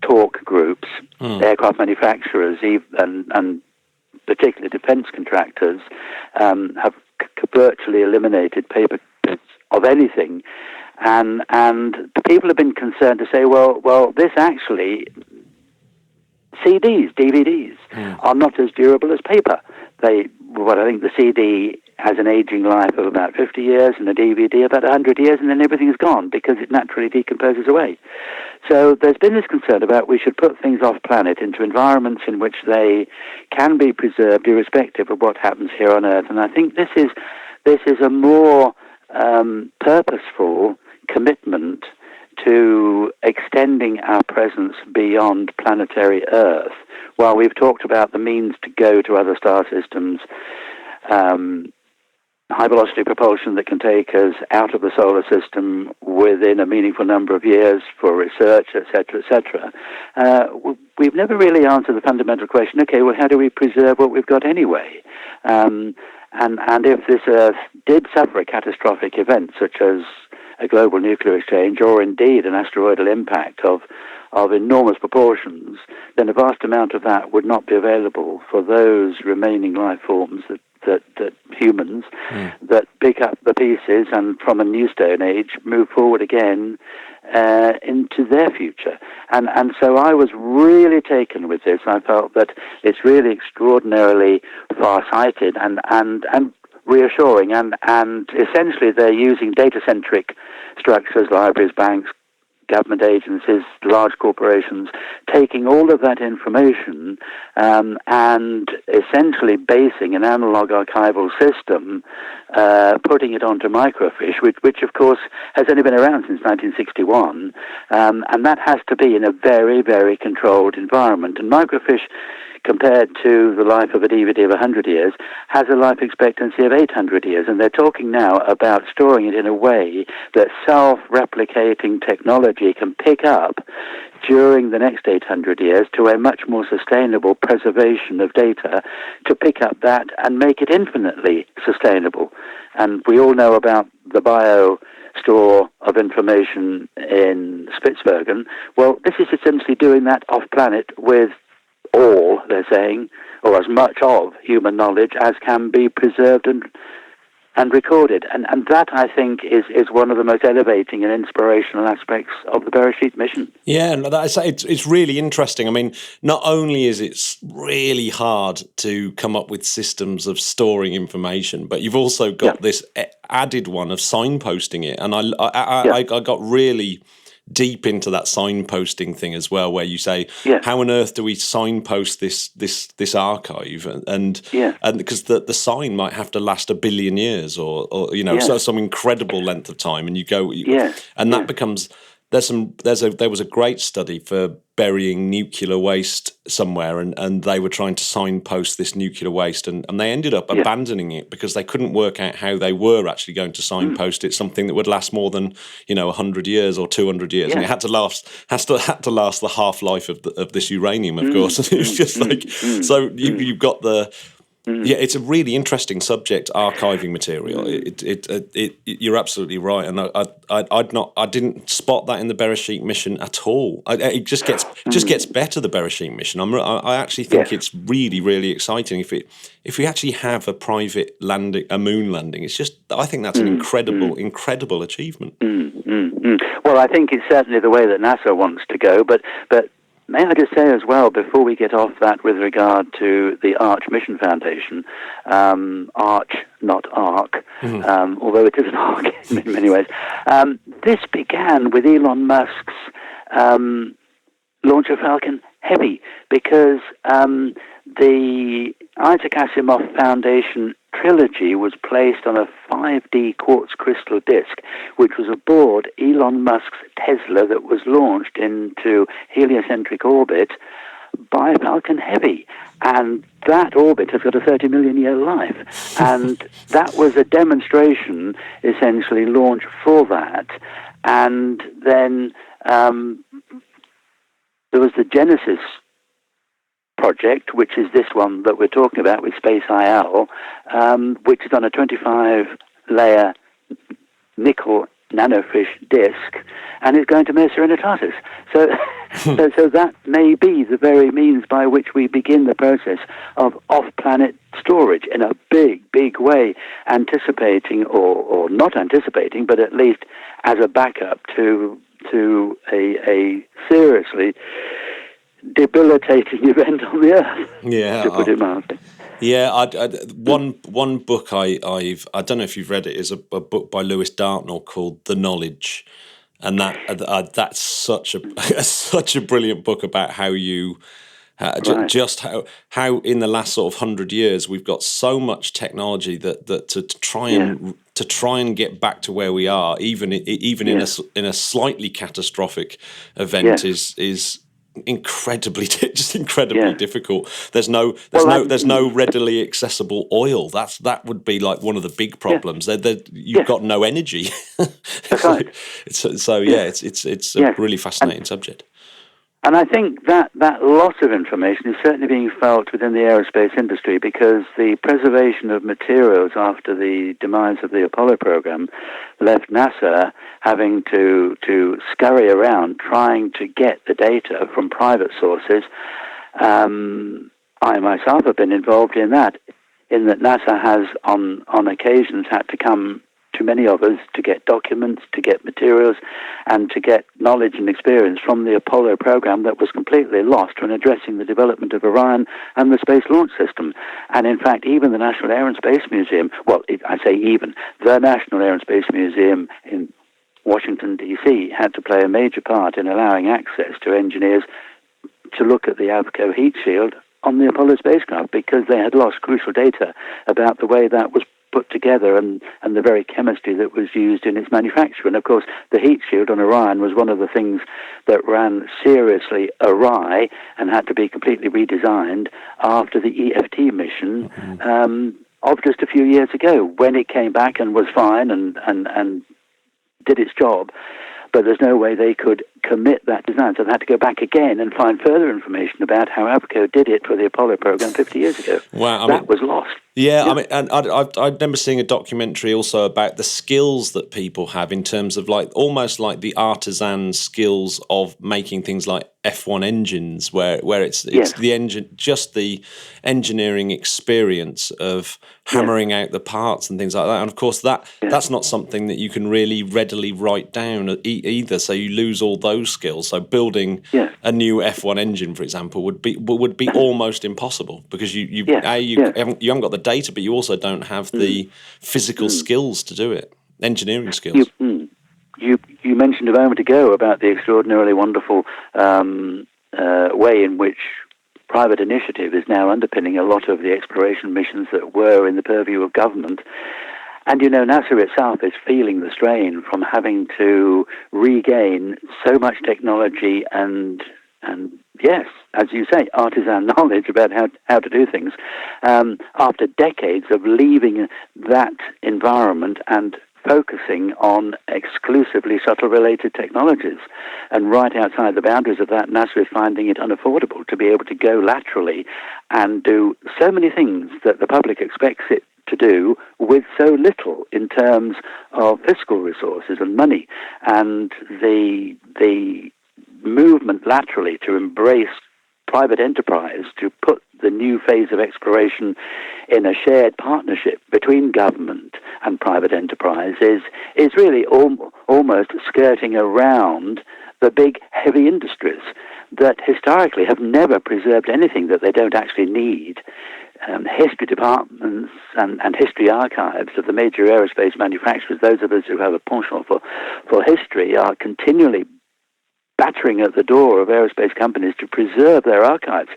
talk groups. Aircraft manufacturers and particularly defense contractors have virtually eliminated paper of anything, and people have been concerned to say, well, this actually, CDs, DVDs are not as durable as paper. I think the CD has an aging life of about 50 years, and the DVD about 100 years, and then everything's gone because it naturally decomposes away. So there's been this concern about we should put things off planet into environments in which they can be preserved irrespective of what happens here on Earth. And I think this is a more purposeful commitment to extending our presence beyond planetary Earth. While we've talked about the means to go to other star systems, high-velocity propulsion that can take us out of the solar system within a meaningful number of years for research, etc., etc., we've never really answered the fundamental question, okay, well, how do we preserve what we've got anyway? And if this Earth did suffer a catastrophic event, such as a global nuclear exchange, or indeed an asteroidal impact of enormous proportions, then a vast amount of that would not be available for those remaining life forms that humans that pick up the pieces and from a new stone age move forward again into their future. And so I was really taken with this. I felt that it's really extraordinarily far-sighted and reassuring, and essentially they're using data-centric structures, libraries, banks, government agencies, large corporations, taking all of that information and essentially basing an analog archival system, putting it onto microfiche, which of course has only been around since 1961, and that has to be in a very, very controlled environment. And microfiche compared to the life of a DVD of 100 years, has a life expectancy of 800 years. And they're talking now about storing it in a way that self-replicating technology can pick up during the next 800 years to a much more sustainable preservation of data, to pick up that and make it infinitely sustainable. And we all know about the bio store of information in Spitsbergen. Well, this is essentially doing that off-planet with all, they're saying, or as much of human knowledge as can be preserved and recorded. And that, I think, is one of the most elevating and inspirational aspects of the Bereshit mission. Yeah, no, it's really interesting. I mean, not only is it really hard to come up with systems of storing information, but you've also got this added one of signposting it. And I got really deep into that signposting thing as well, where you say, how on earth do we signpost this archive? And because the sign might have to last 1 billion years or so some incredible length of time, and you go, and that becomes there was a great study for burying nuclear waste somewhere, and they were trying to signpost this nuclear waste, and they ended up abandoning it because they couldn't work out how they were actually going to signpost it, something that would last more than 100 years or 200 years, and it had to last the half-life of this uranium, of course. And it was just like, so you've got the. Yeah, it's a really interesting subject, archiving material. You're absolutely right, and I didn't spot that in the Bereshit mission at all. It just gets better, the Bereshit mission. I actually think it's really, really exciting. If we actually have a private landing, a moon landing, I think that's an incredible achievement. Well, I think it's certainly the way that NASA wants to go, but. May I just say as well, before we get off that, with regard to the Arch Mission Foundation, Arch, not Arc, although it is an arc in many ways, this began with Elon Musk's launch of Falcon Heavy, because the Isaac Asimov Foundation trilogy was placed on a 5D quartz crystal disk, which was aboard Elon Musk's Tesla that was launched into heliocentric orbit by Falcon Heavy. And that orbit has got a 30 million year life. And that was a demonstration, essentially, launch for that. And then there was the Genesis project, which is this one that we're talking about with Space IL, which is on a 25-layer nickel nanofish disk, and is going to Mesa Unitatis. So that may be the very means by which we begin the process of off-planet storage in a big, big way, anticipating or not anticipating, but at least as a backup to a seriously debilitating event on the Earth, to put it mildly. Yeah, one book I don't know if you've read it, is a book by Lewis Dartnell called The Knowledge, and that's such a brilliant book about how you just how in the last sort of 100 years we've got so much technology that to try and get back to where we are, even in a slightly catastrophic event is incredibly difficult. There's no readily accessible oil. That would be like one of the big problems. You've got no energy. It's a really fascinating subject. And I think that loss of information is certainly being felt within the aerospace industry, because the preservation of materials after the demise of the Apollo program left NASA having to scurry around trying to get the data from private sources. I myself have been involved in that NASA has on occasions had to come to many of us to get documents, to get materials, and to get knowledge and experience from the Apollo program that was completely lost when addressing the development of Orion and the Space Launch System. And in fact, even the National Air and Space Museum, the National Air and Space Museum in Washington, D.C. had to play a major part in allowing access to engineers to look at the Avco heat shield on the Apollo spacecraft, because they had lost crucial data about the way that was put together and the very chemistry that was used in its manufacture. And of course, the heat shield on Orion was one of the things that ran seriously awry and had to be completely redesigned after the EFT mission of just a few years ago, when it came back and was fine and did its job. But there's no way they could commit that design. So they had to go back again and find further information about how Abaco did it for the Apollo program 50 years ago. Wow, that was lost. Yeah, I mean, and I remember seeing a documentary also about the skills that people have in terms of almost like the artisan skills of making things like F1 engines, where it's the engine, just the engineering experience of hammering out the parts and things like that. And of course, that's not something that you can really readily write down either. So you lose all those skills. So building a new F1 engine, for example, would be almost impossible, because you haven't got the data, but you also don't have the physical skills to do it, engineering skills. You mentioned a moment ago about the extraordinarily wonderful way in which private initiative is now underpinning a lot of the exploration missions that were in the purview of government. And, NASA itself is feeling the strain from having to regain so much technology and yes, as you say, artisan knowledge about how to do things, after decades of leaving that environment and focusing on exclusively shuttle-related technologies. And right outside the boundaries of that, NASA is finding it unaffordable to be able to go laterally and do so many things that the public expects it to do with so little in terms of fiscal resources and money. And the movement laterally to embrace private enterprise, to put the new phase of exploration in a shared partnership between government and private enterprise is really almost skirting around the big heavy industries that historically have never preserved anything that they don't actually need. History departments and history archives of the major aerospace manufacturers, those of us who have a penchant for history, are continually battering at the door of aerospace companies to preserve their archives.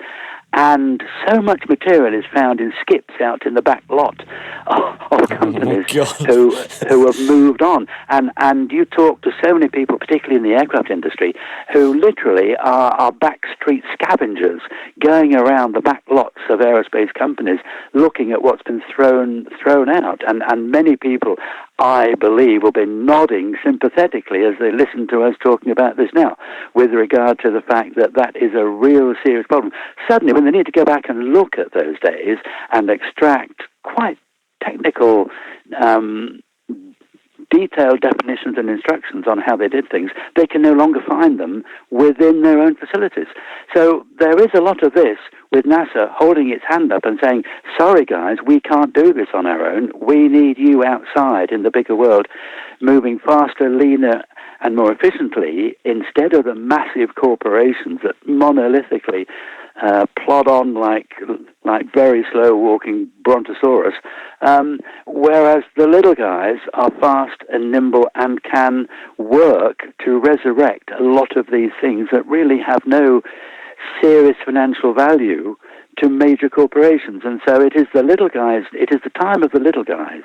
And so much material is found in skips out in the back lot of companies who have moved on. And you talk to so many people, particularly in the aircraft industry, who literally are backstreet scavengers going around the back lots of aerospace companies looking at what's been thrown out. And many people, I believe, will be nodding sympathetically as they listen to us talking about this now, with regard to the fact that is a real serious problem. Suddenly, when they need to go back and look at those days and extract quite technical, detailed definitions and instructions on how they did things, they can no longer find them within their own facilities. So there is a lot of this with NASA holding its hand up and saying, sorry guys, we can't do this on our own. We need you outside in the bigger world, moving faster, leaner, and more efficiently, instead of the massive corporations that monolithically plod on like very slow walking brontosaurus, whereas the little guys are fast and nimble and can work to resurrect a lot of these things that really have no serious financial value to major corporations. And so it is the little guys, it is the time of the little guys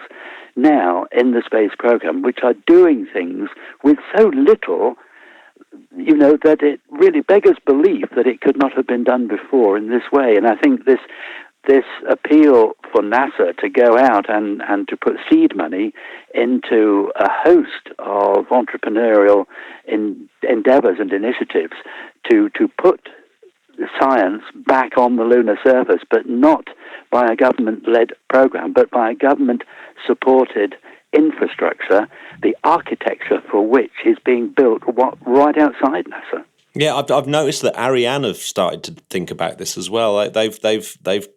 now in the space program, which are doing things with so little, that it really beggars belief that it could not have been done before in this way. And I think this appeal for NASA to go out and to put seed money into a host of entrepreneurial endeavors and initiatives to put science back on the lunar surface, but not by a government-led program, but by a government-supported infrastructure, the architecture for which is being built right outside NASA. Yeah, I've noticed that Ariane have started to think about this as well. They've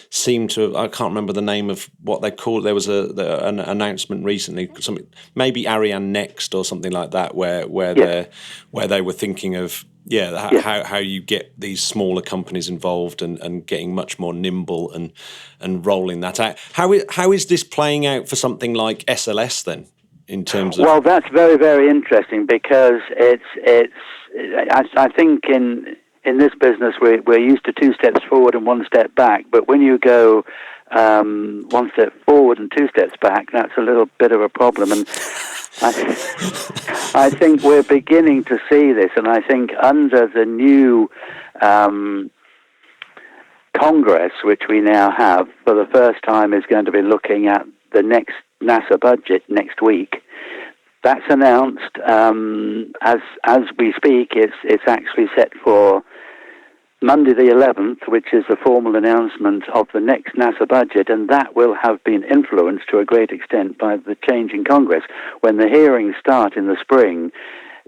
seemed to. I can't remember the name of what they called. There was an announcement recently, something maybe Ariane Next or something like that, where they were thinking of how you get these smaller companies involved and getting much more nimble and rolling that out. How is this playing out for something like SLS then? In terms of... Well, that's very, very interesting, because it's I think in this business we're used to 2 steps forward and 1 step back, but when you go one step forward and two steps back, that's a little bit of a problem. And I think we're beginning to see this, and I think under the new Congress, which we now have, for the first time is going to be looking at the next NASA budget next week. That's announced as we speak. It's actually set for Monday the 11th, which is the formal announcement of the next NASA budget, and that will have been influenced to a great extent by the change in Congress. When the hearings start in the spring,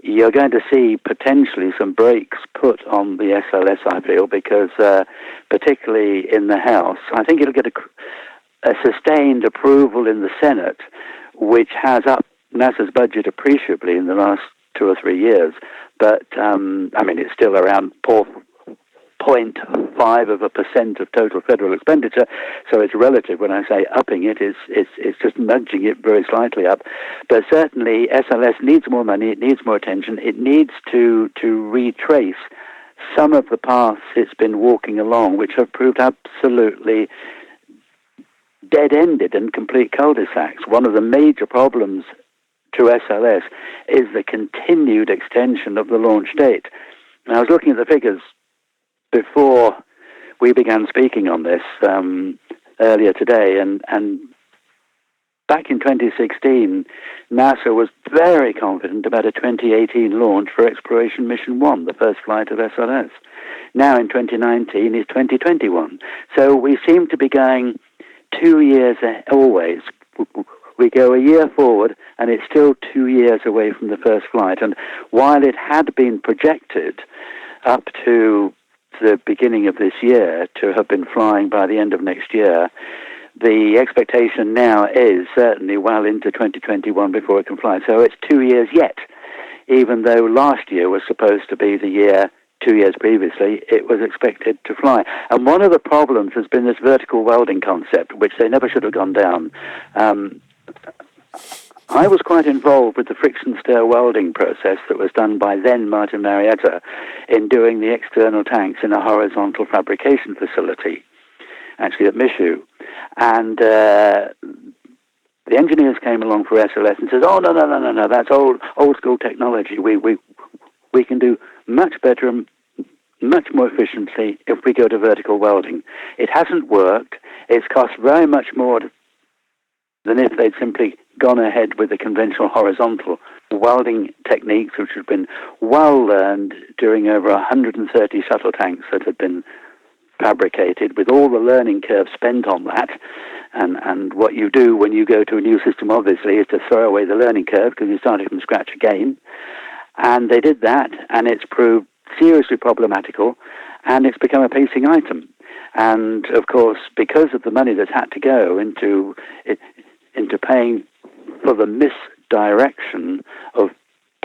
you're going to see potentially some brakes put on the SLS, I feel, because particularly in the House, I think it'll get a sustained approval in the Senate, which has upped NASA's budget appreciably in the last 2 or 3 years. But, it's still around 0.5% of total federal expenditure, so it's relative. When I say upping it, it's just nudging it very slightly up. But certainly SLS needs more money, it needs more attention, it needs to retrace some of the paths it's been walking along, which have proved absolutely dead-ended and complete cul-de-sacs. One of the major problems to SLS is the continued extension of the launch date. And I was looking at the figures before we began speaking on this earlier today, and back in 2016, NASA was very confident about a 2018 launch for Exploration Mission 1, the first flight of SLS. Now in 2019 is 2021. So we seem to be going 2 years always. We go a year forward, and it's still 2 years away from the first flight. And while it had been projected up to the beginning of this year to have been flying by the end of next year, the expectation now is certainly well into 2021 before it can fly. So it's 2 years yet, even though last year was supposed to be the year 2 years previously it was expected to fly. And one of the problems has been this vertical welding concept, which they never should have gone down. I was quite involved with the friction stir welding process that was done by then Martin Marietta in doing the external tanks in a horizontal fabrication facility, actually at Michoud. And the engineers came along for SLS and said, "Oh, no, that's old school technology. We can do much better and much more efficiently if we go to vertical welding." It hasn't worked. It's cost very much more than if they'd simply gone ahead with the conventional horizontal welding techniques, which had been well learned during over 130 shuttle tanks that had been fabricated, with all the learning curve spent on that. And what you do when you go to a new system, obviously, is to throw away the learning curve because you started from scratch again. And they did that, and it's proved seriously problematical, and it's become a pacing item. And, of course, because of the money that's had to go into paying for the misdirection of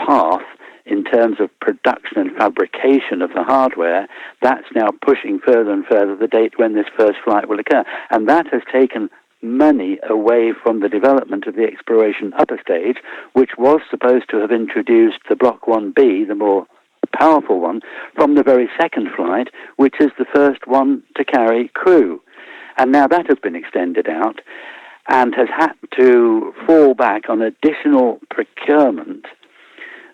path in terms of production and fabrication of the hardware, that's now pushing further and further the date when this first flight will occur. And that has taken money away from the development of the exploration upper stage, which was supposed to have introduced the Block 1B, the more powerful one, from the very second flight, which is the first one to carry crew. And now that has been extended out and has had to fall back on additional procurement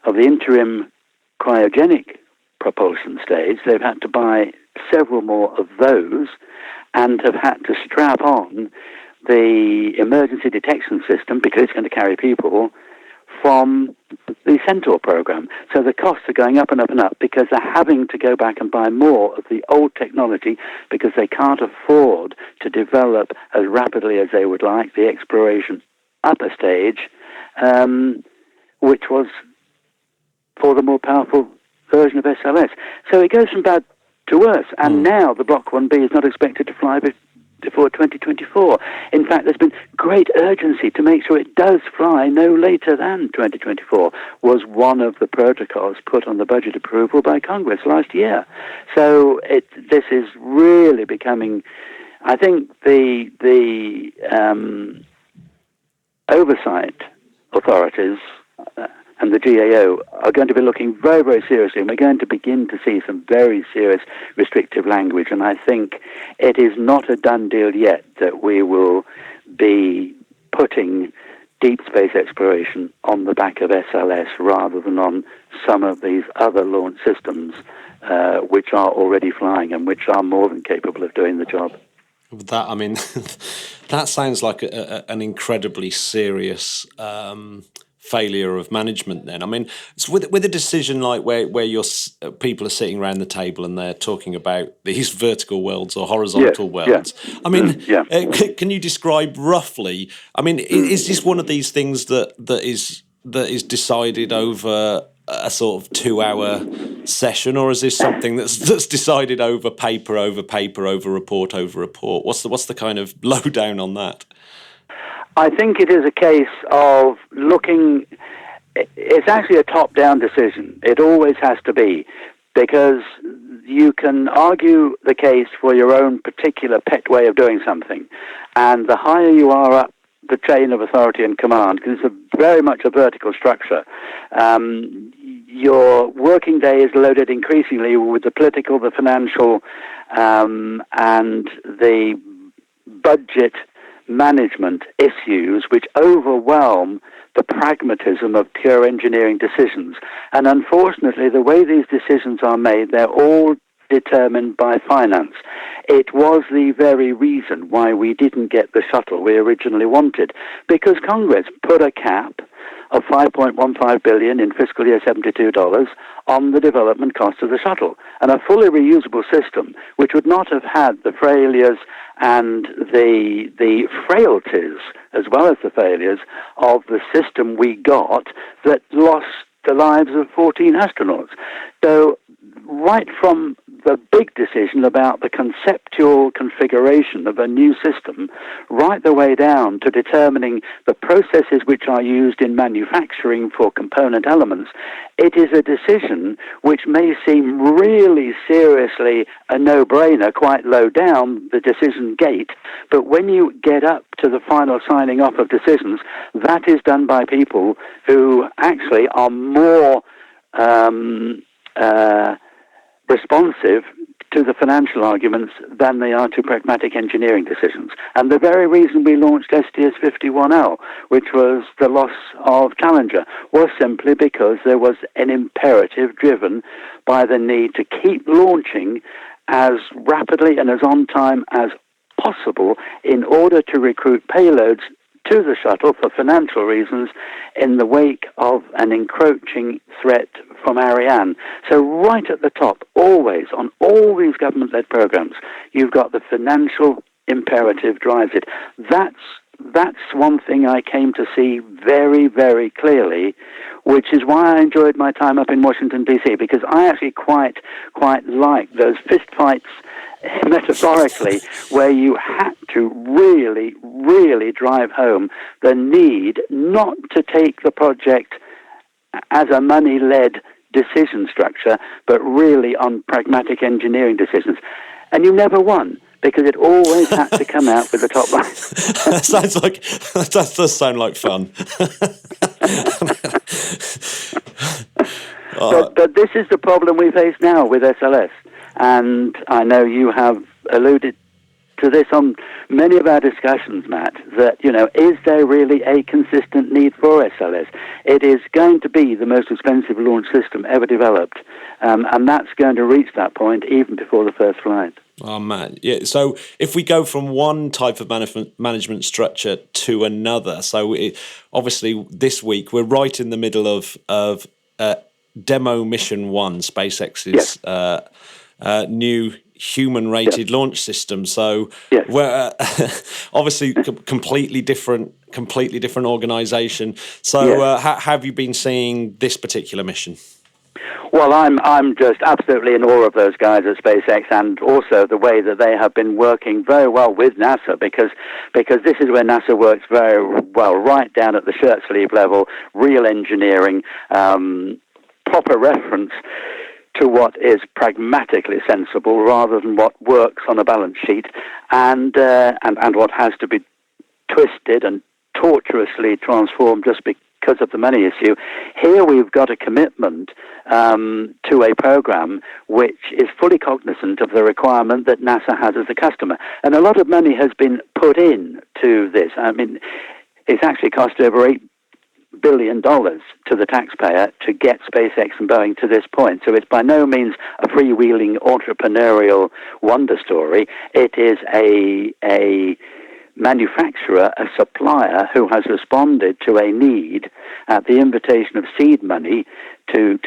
of the interim cryogenic propulsion stage. They've had to buy several more of those and have had to strap on the emergency detection system, because it's going to carry people, from the Centaur program. So the costs are going up and up and up because they're having to go back and buy more of the old technology because they can't afford to develop as rapidly as they would like the exploration upper stage, which was for the more powerful version of SLS. So it goes from bad to worse. And now the Block 1B is not expected to fly before 2024. In fact, there's been great urgency to make sure it does fly no later than 2024, was one of the protocols put on the budget approval by Congress last year. So this is really becoming, I think, the oversight authorities, and the GAO are going to be looking very, very seriously, and we're going to begin to see some very serious restrictive language. And I think it is not a done deal yet that we will be putting deep space exploration on the back of SLS rather than on some of these other launch systems which are already flying and which are more than capable of doing the job. That, I mean, that sounds like an incredibly serious failure of management. Then, I mean, it's with a decision like where people are sitting around the table and they're talking about these vertical worlds or horizontal worlds. Yeah. I mean, can you describe roughly? I mean, is this one of these things that is decided over a sort of 2-hour session, or is this something that's decided over paper over report over report? What's the kind of lowdown on that? I think it is a case of looking. It's actually a top-down decision. It always has to be, because you can argue the case for your own particular pet way of doing something, and the higher you are up the chain of authority and command, because it's very much a vertical structure, your working day is loaded increasingly with the political, the financial, and the budget management issues which overwhelm the pragmatism of pure engineering decisions. And unfortunately, the way these decisions are made, they're all determined by finance. It was the very reason why we didn't get the shuttle we originally wanted, because Congress put a cap of $5.15 billion in fiscal year $72 on the development cost of the shuttle. And a fully reusable system, which would not have had the failures and the frailties, as well as the failures of the system we got that lost the lives of 14 astronauts. So right from the big decision about the conceptual configuration of a new system, right the way down to determining the processes which are used in manufacturing for component elements, it is a decision which may seem really seriously a no-brainer, quite low down the decision gate, but when you get up to the final signing off of decisions, that is done by people who actually are more responsive to the financial arguments than they are to pragmatic engineering decisions. And the very reason we launched STS-51L, which was the loss of Challenger, was simply because there was an imperative driven by the need to keep launching as rapidly and as on time as possible in order to recruit payloads to the shuttle for financial reasons in the wake of an encroaching threat from Ariane. So right at the top, always, on all these government-led programs, you've got the financial imperative drives it. That's one thing I came to see very, very clearly, which is why I enjoyed my time up in Washington, D.C., because I actually quite like those fistfights, metaphorically, where you had to really, really drive home the need not to take the project as a money-led decision structure, but really on pragmatic engineering decisions. And you never won, because it always had to come out with the top line. That does sound like fun. But this is the problem we face now with SLS. And I know you have alluded to this on many of our discussions, Matt, that, is there really a consistent need for SLS? It is going to be the most expensive launch system ever developed, and that's going to reach that point even before the first flight. Oh, man. Yeah. So if we go from one type of management structure to another, obviously this week we're right in the middle of Demo Mission 1, SpaceX's new human-rated launch system. So we're obviously completely different organisation. So how have you been seeing this particular mission? Well, I'm just absolutely in awe of those guys at SpaceX, and also the way that they have been working very well with NASA, because this is where NASA works very well, right down at the shirt sleeve level, real engineering, proper reference to what is pragmatically sensible rather than what works on a balance sheet, and what has to be twisted and tortuously transformed just because because of the money issue. Here we've got a commitment to a program which is fully cognizant of the requirement that NASA has as a customer. And a lot of money has been put in to this. I mean, it's actually cost over $8 billion to the taxpayer to get SpaceX and Boeing to this point. So it's by no means a freewheeling entrepreneurial wonder story. It is a manufacturer, a supplier who has responded to a need at the invitation of seed money to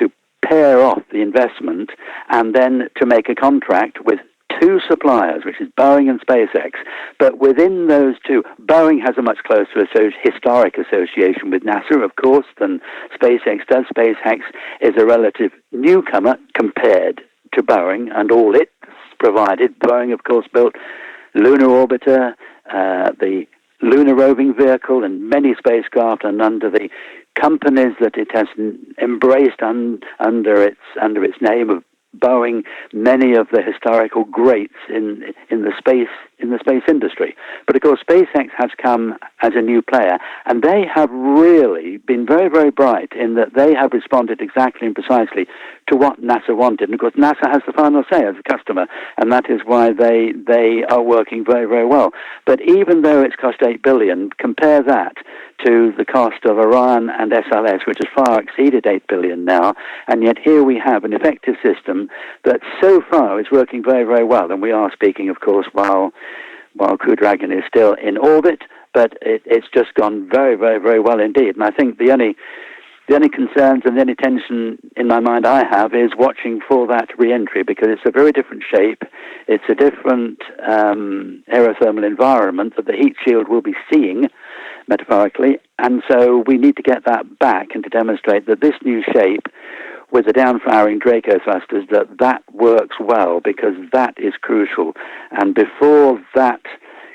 pair off the investment and then to make a contract with two suppliers, which is Boeing and SpaceX. But within those two, Boeing has a much closer historic association with NASA, of course, than SpaceX does. SpaceX is a relative newcomer compared to Boeing and all it's provided. Boeing, of course, built Lunar Orbiter, the Lunar Roving Vehicle, and many spacecraft, and under the companies that it has embraced under its name of Boeing, many of the historical greats in the space industry. But of course, SpaceX has come as a new player, and they have really been very, very bright in that they have responded exactly and precisely to what NASA wanted. And of course, NASA has the final say as a customer, and that is why they are working very, very well. But even though it's cost $8 billion, compare that to the cost of Orion and SLS, which has far exceeded $8 billion now, and yet here we have an effective system that so far is working very, very well. And we are speaking, of course, while Crew Dragon is still in orbit, but it's just gone very, very, very well indeed. And I think the only concerns and the only tension in my mind I have is watching for that re-entry, because it's a very different shape. It's a different aerothermal environment that the heat shield will be seeing, metaphorically, and so we need to get that back and to demonstrate that this new shape with the downfiring Draco thrusters, that works well, because that is crucial. And before that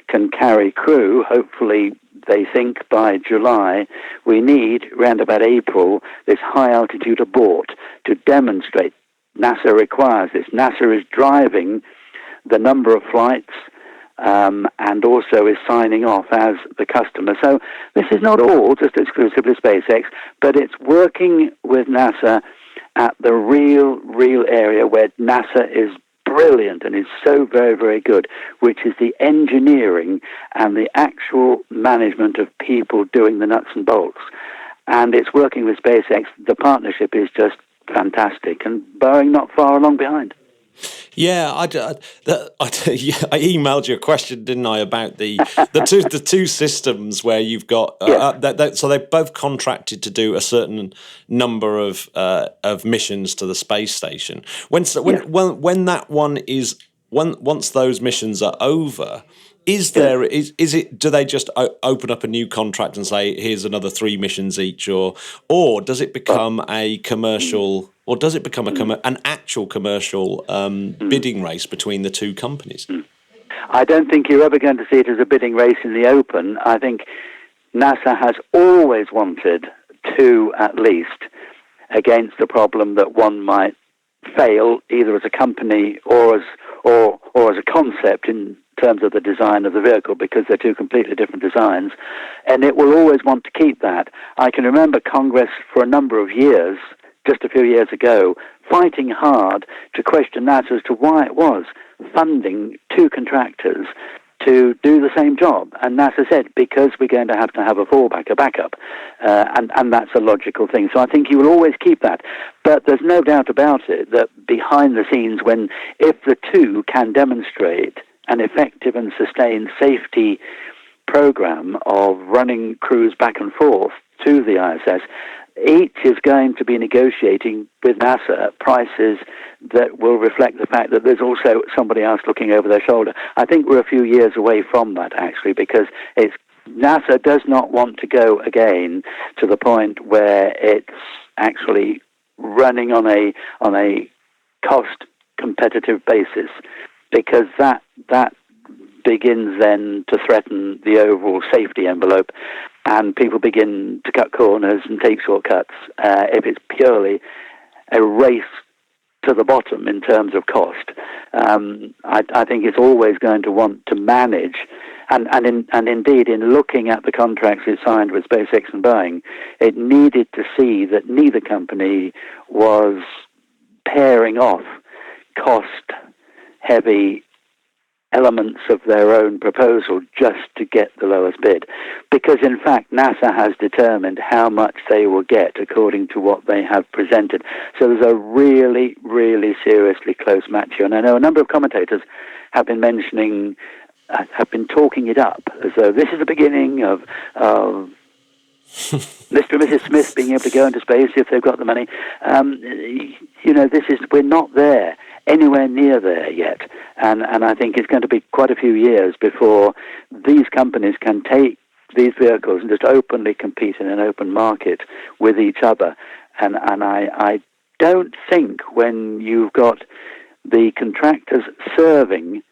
can carry crew, hopefully they think by July, we need, round about April, this high-altitude abort to demonstrate NASA requires this. NASA is driving the number of flights and also is signing off as the customer. So this is not all just exclusively SpaceX, but it's working with NASA at the real area where NASA is brilliant and is so very, very good, which is the engineering and the actual management of people doing the nuts and bolts. And it's working with SpaceX. The partnership is just fantastic, and Boeing not far along behind. Yeah, I emailed you a question, didn't I, about the two systems where you've got so they've both contracted to do a certain number of missions to the space station. When that one is once those missions are over, is it? Do they just open up a new contract and say here's another 3 missions each, or does it become a commercial? Or does it become an actual commercial bidding race between the two companies? I don't think you're ever going to see it as a bidding race in the open. I think NASA has always wanted to, at least, against the problem that one might fail either as a company or as a concept in terms of the design of the vehicle, because they're two completely different designs, and it will always want to keep that. I can remember Congress for a number of years, just a few years ago, fighting hard to question NASA as to why it was funding two contractors to do the same job. And NASA said, because we're going to have a fallback, a backup. And that's a logical thing. So I think you will always keep that. But there's no doubt about it that behind the scenes, if the two can demonstrate an effective and sustained safety program of running crews back and forth to the ISS, each is going to be negotiating with NASA prices that will reflect the fact that there's also somebody else looking over their shoulder. I think we're a few years away from that, actually, because NASA does not want to go again to the point where it's actually running on a cost competitive basis, because that begins then to threaten the overall safety envelope, and people begin to cut corners and take shortcuts if it's purely a race to the bottom in terms of cost. I think it's always going to want to manage and indeed, in looking at the contracts it signed with SpaceX and Boeing, it needed to see that neither company was pairing off cost-heavy elements of their own proposal just to get the lowest bid. Because, in fact, NASA has determined how much they will get according to what they have presented. So there's a really, really seriously close match here. And I know a number of commentators have been mentioning, have been talking it up as though this is the beginning of Mr. and Mrs. Smith being able to go into space if they've got the money. We're not there, anywhere near there yet. And I think it's going to be quite a few years before these companies can take these vehicles and just openly compete in an open market with each other. And I don't think when you've got the contractors serving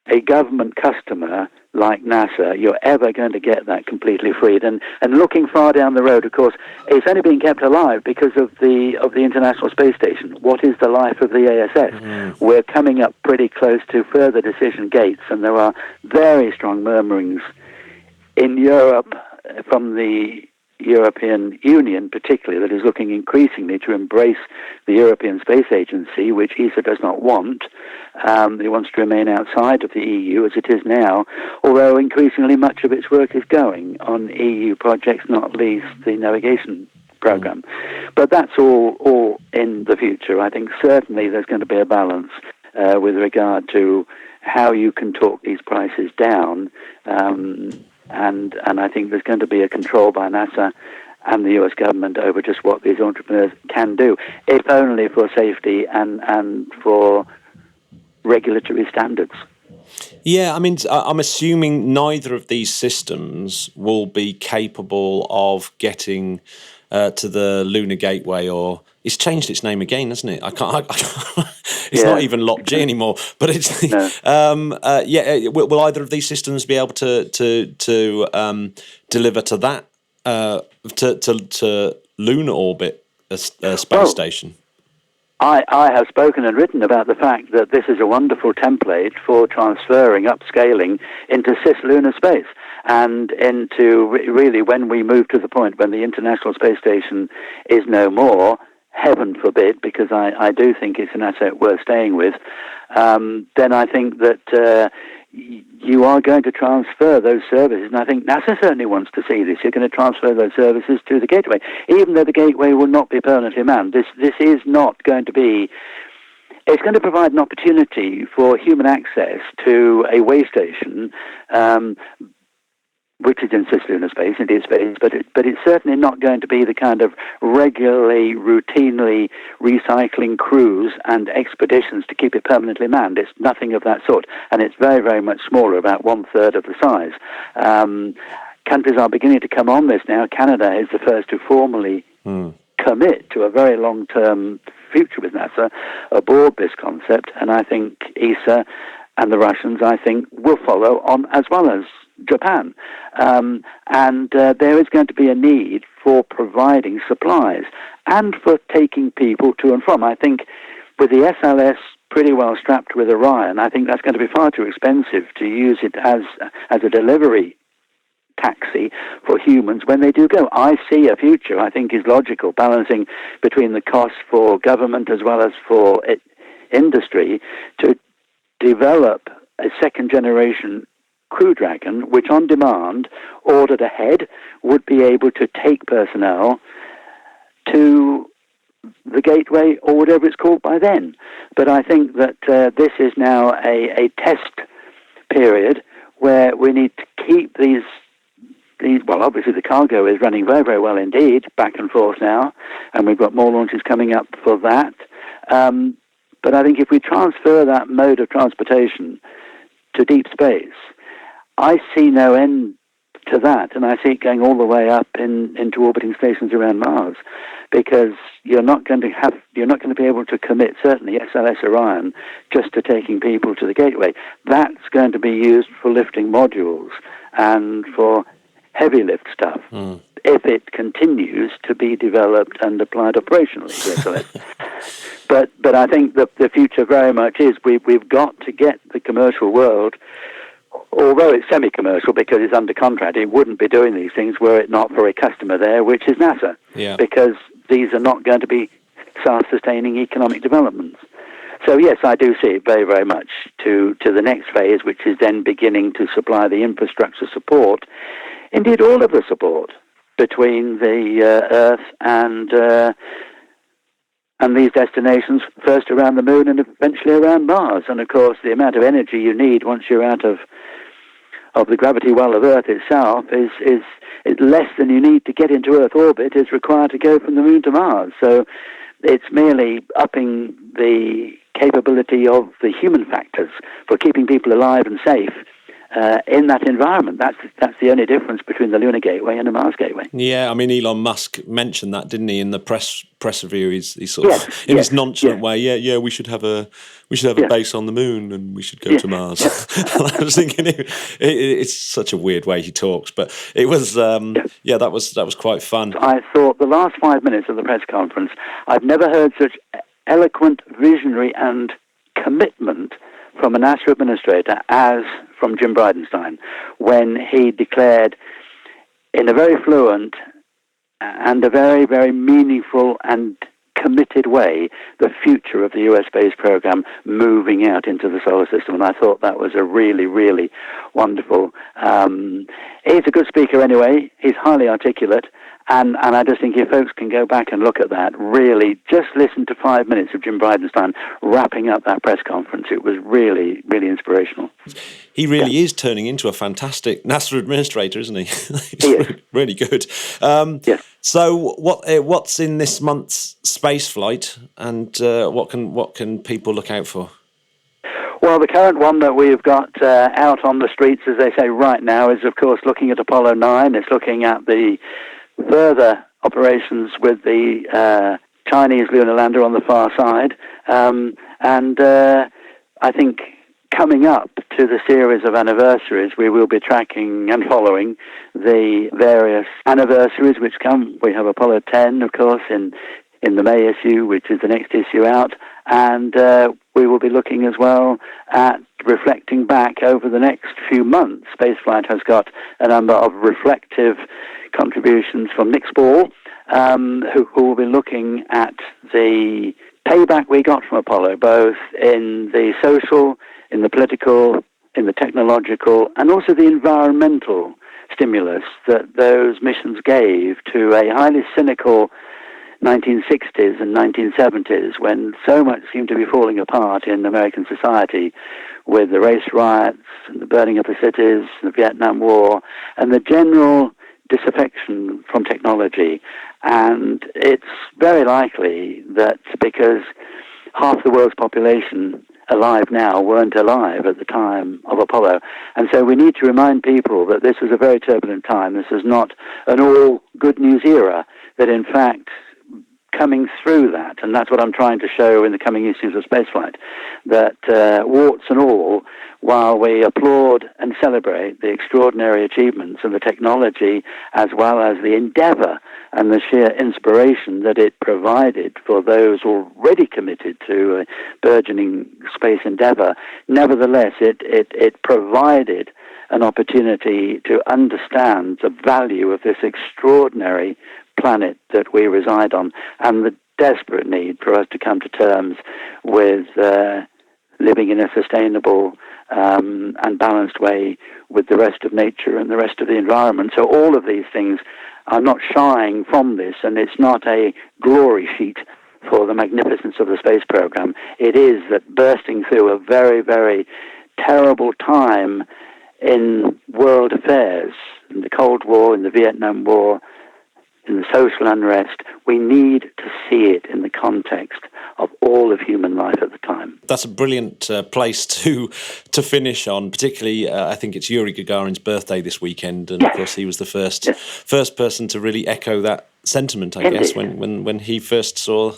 a government customer like NASA, you're ever going to get that completely freed. And looking far down the road, of course, it's only being kept alive because of the International Space Station. What is the life of the ASS? We're coming up pretty close to further decision gates, and there are very strong murmurings in Europe from the European Union particularly, that is looking increasingly to embrace the European Space Agency, which ESA does not want. It wants to remain outside of the EU as it is now, although increasingly much of its work is going on EU projects, not least the navigation program. But that's all in the future. I think certainly there's going to be a balance with regard to how you can talk these prices down. And I think there's going to be a control by NASA and the US government over just what these entrepreneurs can do, if only for safety and for regulatory standards. Yeah, I mean, I'm assuming neither of these systems will be capable of getting to the Lunar Gateway, or it's changed its name again, hasn't it? I can't. It's not even Lot G anymore. But it's will either of these systems be able to deliver to that to lunar orbit space station? I have spoken and written about the fact that this is a wonderful template for transferring, upscaling into cislunar space, and into really when we move to the point when the International Space Station is no more, heaven forbid, because I do think it's an asset worth staying with, then I think that you are going to transfer those services, and I think NASA certainly wants to see this. You're going to transfer those services to the Gateway, even though the Gateway will not be permanently manned. This is not going to be. It's going to provide an opportunity for human access to a way station, which is in cislunar space, indeed space, but it's certainly not going to be the kind of regularly, routinely recycling crews and expeditions to keep it permanently manned. It's nothing of that sort, and it's very, very much smaller, about 1/3 of the size. Countries are beginning to come on this now. Canada is the first to formally commit to a very long-term future with NASA aboard this concept, and I think ESA and the Russians, I think, will follow on, as well as Japan. And there is going to be a need for providing supplies and for taking people to and from. I think with the SLS pretty well strapped with Orion, I think that's going to be far too expensive to use it as a delivery taxi for humans when they do go. I see a future, I think, is logical, balancing between the costs for government as well as for industry to develop a second-generation Crew Dragon, which on demand, ordered ahead, would be able to take personnel to the Gateway or whatever it's called by then. But I think that this is now a test period where we need to keep these. Well, obviously the cargo is running very, very well indeed, back and forth now, and we've got more launches coming up for that. But I think if we transfer that mode of transportation to deep space, I see no end to that, and I see it going all the way up into orbiting stations around Mars, because you're not going to be able to commit, certainly SLS Orion, just to taking people to the Gateway. That's going to be used for lifting modules and for heavy lift stuff, if it continues to be developed and applied operationally to SLS. But I think the future very much is we've got to get the commercial world although it's semi-commercial because it's under contract, it wouldn't be doing these things were it not for a customer there, which is NASA. Yeah. Because these are not going to be self-sustaining economic developments. So yes, I do see it very, very much to the next phase, which is then beginning to supply the infrastructure support, indeed all of the support between the Earth and these destinations, first around the Moon and eventually around Mars. And of course, the amount of energy you need once you're out of the gravity well of Earth itself is less than you need to get into Earth orbit is required to go from the Moon to Mars. So it's merely upping the capability of the human factors for keeping people alive and safe in that environment. That's the only difference between the Lunar Gateway and the Mars Gateway. Yeah, I mean, Elon Musk mentioned that, didn't he, in the press review? He sort of, in his nonchalant way, we should have a base on the Moon and we should go to Mars. And I was thinking, it's such a weird way he talks, but it was, that was quite fun. I thought the last 5 minutes of the press conference, I've never heard such eloquent, visionary, and commitment from a NASA administrator as from Jim Bridenstine, when he declared in a very fluent and a very, very meaningful and committed way the future of the US space program moving out into the solar system. And I thought that was a really, really wonderful. He's a good speaker anyway. He's highly articulate. And I just think if folks can go back and look at that, really just listen to 5 minutes of Jim Bridenstine wrapping up that press conference. It was really, really inspirational. He really is turning into a fantastic NASA administrator, isn't he? He's he is. Really good. Yes. So what's in this month's space flight, and what can people look out for? Well, the current one that we've got out on the streets, as they say right now, is of course looking at Apollo 9. It's looking at the further operations with the Chinese lunar lander on the far side. And I think coming up to the series of anniversaries, we will be tracking and following the various anniversaries which come. We have Apollo 10, of course, in the May issue, which is the next issue out. And we will be looking as well at reflecting back over the next few months. Spaceflight has got a number of reflective contributions from Nick Spall, who will be looking at the payback we got from Apollo, both in the social, in the political, in the technological, and also the environmental stimulus that those missions gave to a highly cynical 1960s and 1970s, when so much seemed to be falling apart in American society with the race riots and the burning of the cities, the Vietnam War, and the general disaffection from technology. And it's very likely that because half the world's population alive now weren't alive at the time of Apollo. And so we need to remind people that this was a very turbulent time. This is not an all good news era, that in fact coming through that, and that's what I'm trying to show in the coming issues of Spaceflight, that warts and all, while we applaud and celebrate the extraordinary achievements and the technology, as well as the endeavor and the sheer inspiration that it provided for those already committed to a burgeoning space endeavor, nevertheless, it provided an opportunity to understand the value of this extraordinary planet that we reside on, and the desperate need for us to come to terms with living in a sustainable and balanced way with the rest of nature and the rest of the environment. So all of these things are not shying from this, and it's not a glory sheet for the magnificence of the space program. It is that bursting through a very, very terrible time in world affairs, in the Cold War, in the Vietnam War, in the social unrest, we need to see it in the context of all of human life at the time. That's a brilliant place to finish on, particularly I think it's Yuri Gagarin's birthday this weekend, and of course he was the first person to really echo that sentiment, I guess, when he first saw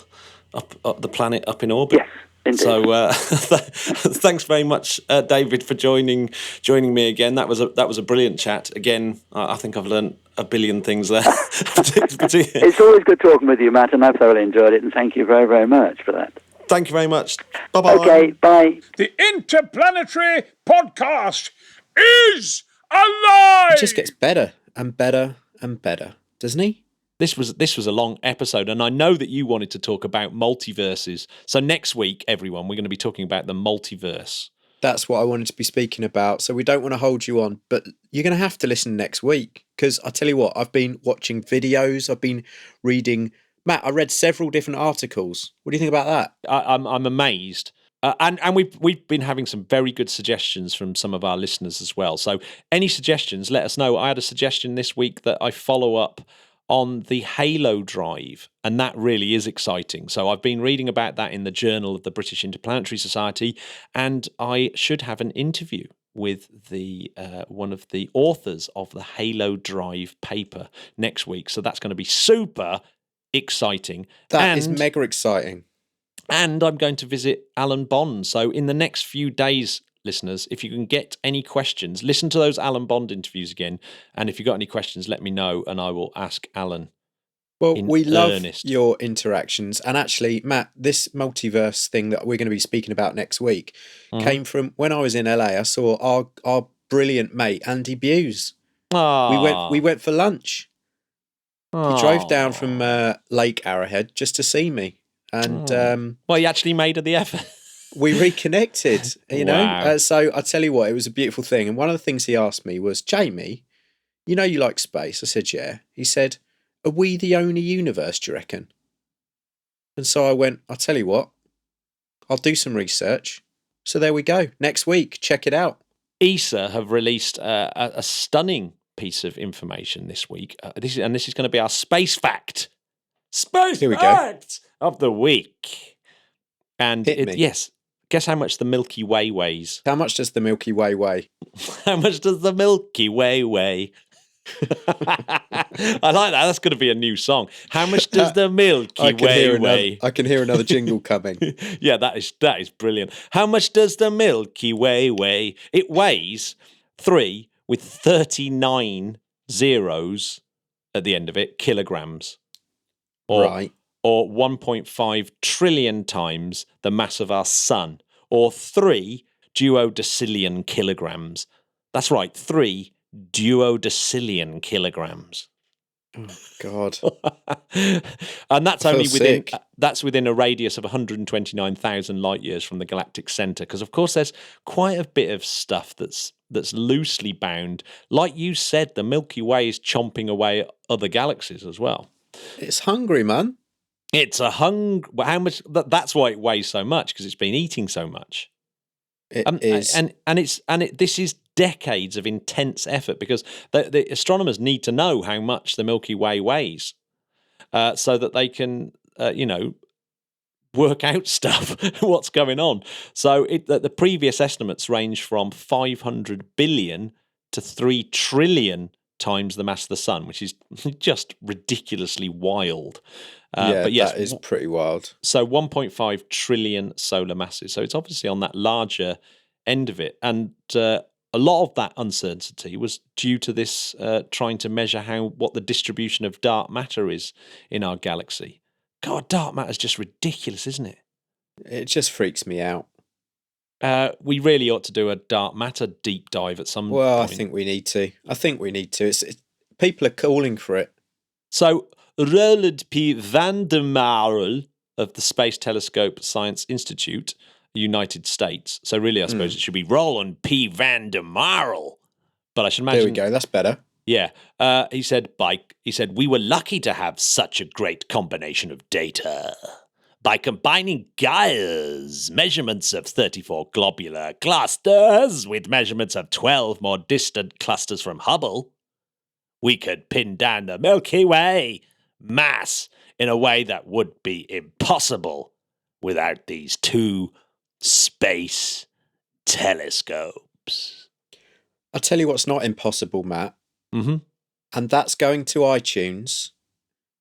the planet up in orbit. Yes. Indeed. So thanks very much, David, for joining me again. That was a brilliant chat. Again, I think I've learned a billion things there. It's always good talking with you, Matt, and I've thoroughly enjoyed it, and thank you very, very much for that. Thank you very much. Bye-bye. Okay, bye. The Interplanetary Podcast. is alive! He just gets better and better and better, doesn't he? This was a long episode, and I know that you wanted to talk about multiverses. So next week, everyone, we're going to be talking about the multiverse. That's what I wanted to be speaking about. So we don't want to hold you on, but you're going to have to listen next week, because I tell you what, I've been watching videos, I've been reading. Matt, I read several different articles. What do you think about that? I'm amazed. And we've been having some very good suggestions from some of our listeners as well. So any suggestions, let us know. I had a suggestion this week that I follow up on the Halo drive, and that really is exciting. So I've been reading about that in the Journal of the British Interplanetary Society, and I should have an interview with the one of the authors of the Halo drive paper next week. So that's going to be super exciting. That is mega exciting. And I'm going to visit Alan Bond. So in the next few days, listeners, if you can get any questions, listen to those Alan Bond interviews again. And if you've got any questions, let me know and I will ask Alan. Well, we love your interactions. And actually, Matt, this multiverse thing that we're going to be speaking about next week came from when I was in LA. I saw our brilliant mate, Andy Buse. We went for lunch. He drove down from Lake Arrowhead just to see me. And well, he actually made the effort. We reconnected, you know. Wow. So I tell you what, it was a beautiful thing. And one of the things he asked me was, Jamie, you know you like space. I said, yeah. He said, are we the only universe, do you reckon? And so I went, I'll tell you what, I'll do some research. So there we go. Next week, check it out. ESA have released a stunning piece of information this week. This is going to be our space fact. Space Here we fact of the week. And Hit me. Yes, guess how much the Milky Way weighs? How much does the Milky Way weigh? How much does the Milky Way weigh? I like that. That's going to be a new song. How much does the Milky Way weigh? I can hear another jingle coming. Yeah, that is brilliant. How much does the Milky Way weigh? It weighs 3 with 39 zeros at the end of it, kilograms. Right. Or 1.5 trillion times the mass of our sun, or 3 duodecillion kilograms. That's right, 3 duodecillion kilograms. Oh, God. And that's only within a radius of 129,000 light years from the galactic center, because of course there's quite a bit of stuff that's loosely bound. Like you said, the Milky Way is chomping away at other galaxies as well. It's hungry, man. It's a how much? That's why it weighs so much, because it's been eating so much. It is, and this is decades of intense effort, because the astronomers need to know how much the Milky Way weighs, so that they can, work out stuff, what's going on. So the previous estimates range from 500 billion to 3 trillion times the mass of the sun, which is just ridiculously wild. But yes, that is pretty wild. So 1.5 trillion solar masses. So it's obviously on that larger end of it. And a lot of that uncertainty was due to this trying to measure what the distribution of dark matter is in our galaxy. God, dark matter is just ridiculous, isn't it? It just freaks me out. We really ought to do a dark matter deep dive at some point. Well, I think we need to. People are calling for it. So Roland P. van der Marel of the Space Telescope Science Institute, United States. So really, I suppose it should be Roland P. van der Marel. But I should imagine... There we go, that's better. Yeah. He said, we were lucky to have such a great combination of data. By combining Gaia's measurements of 34 globular clusters with measurements of 12 more distant clusters from Hubble, we could pin down the Milky Way mass in a way that would be impossible without these two space telescopes. I'll tell you what's not impossible, Matt. Mm-hmm. And that's going to iTunes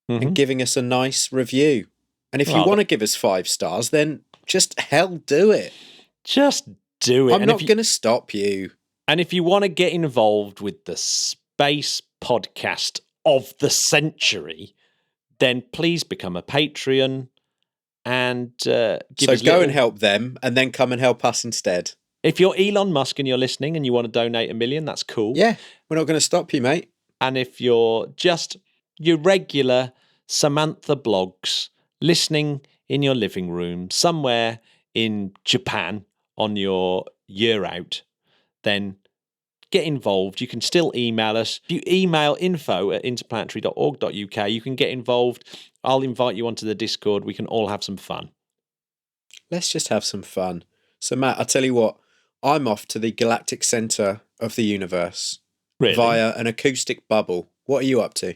and giving us a nice review. And if you want to give us 5 stars, then just do it. Just do it. I'm not going to stop you. And if you want to get involved with the space podcast of the century, then please become a Patreon and and help them and then come and help us instead. If you're Elon Musk and you're listening and you want to donate $1 million, that's cool. Yeah, we're not going to stop you, mate. And if you're just your regular Samantha Blogs listening in your living room somewhere in Japan on your year out, then get involved. You can still email us. If you email info@interplanetary.org.uk, you can get involved. I'll invite you onto the Discord. We can all have some fun. Let's just have some fun. So, Matt, I'll tell you what, I'm off to the galactic centre of the universe via an acoustic bubble. What are you up to?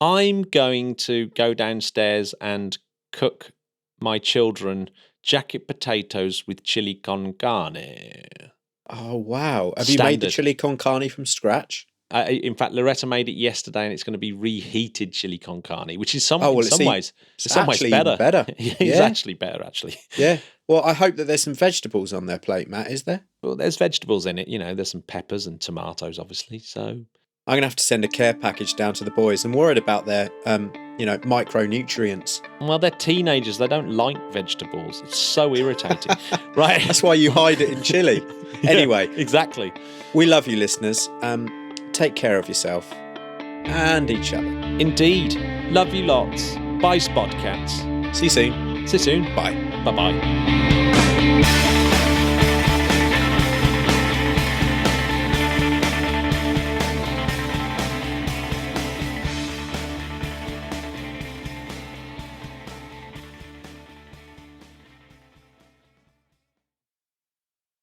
I'm going to go downstairs and cook my children jacket potatoes with chili con carne. Oh, wow. Have you made the chili con carne from scratch? In fact, Loretta made it yesterday, and it's going to be reheated chili con carne, which is in some ways better. It's actually better, actually. Yeah. Well, I hope that there's some vegetables on their plate, Matt, is there? Well, there's vegetables in it. There's some peppers and tomatoes, obviously. So I'm going to have to send a care package down to the boys. I'm worried about their, micronutrients. Well, they're teenagers. They don't like vegetables. It's so irritating. Right. That's why you hide it in chili. Anyway. Yeah, exactly. We love you, listeners. Take care of yourself and each other. Indeed. Love you lots. Bye, Spotcats. See you soon. See you soon. Bye. Bye-bye.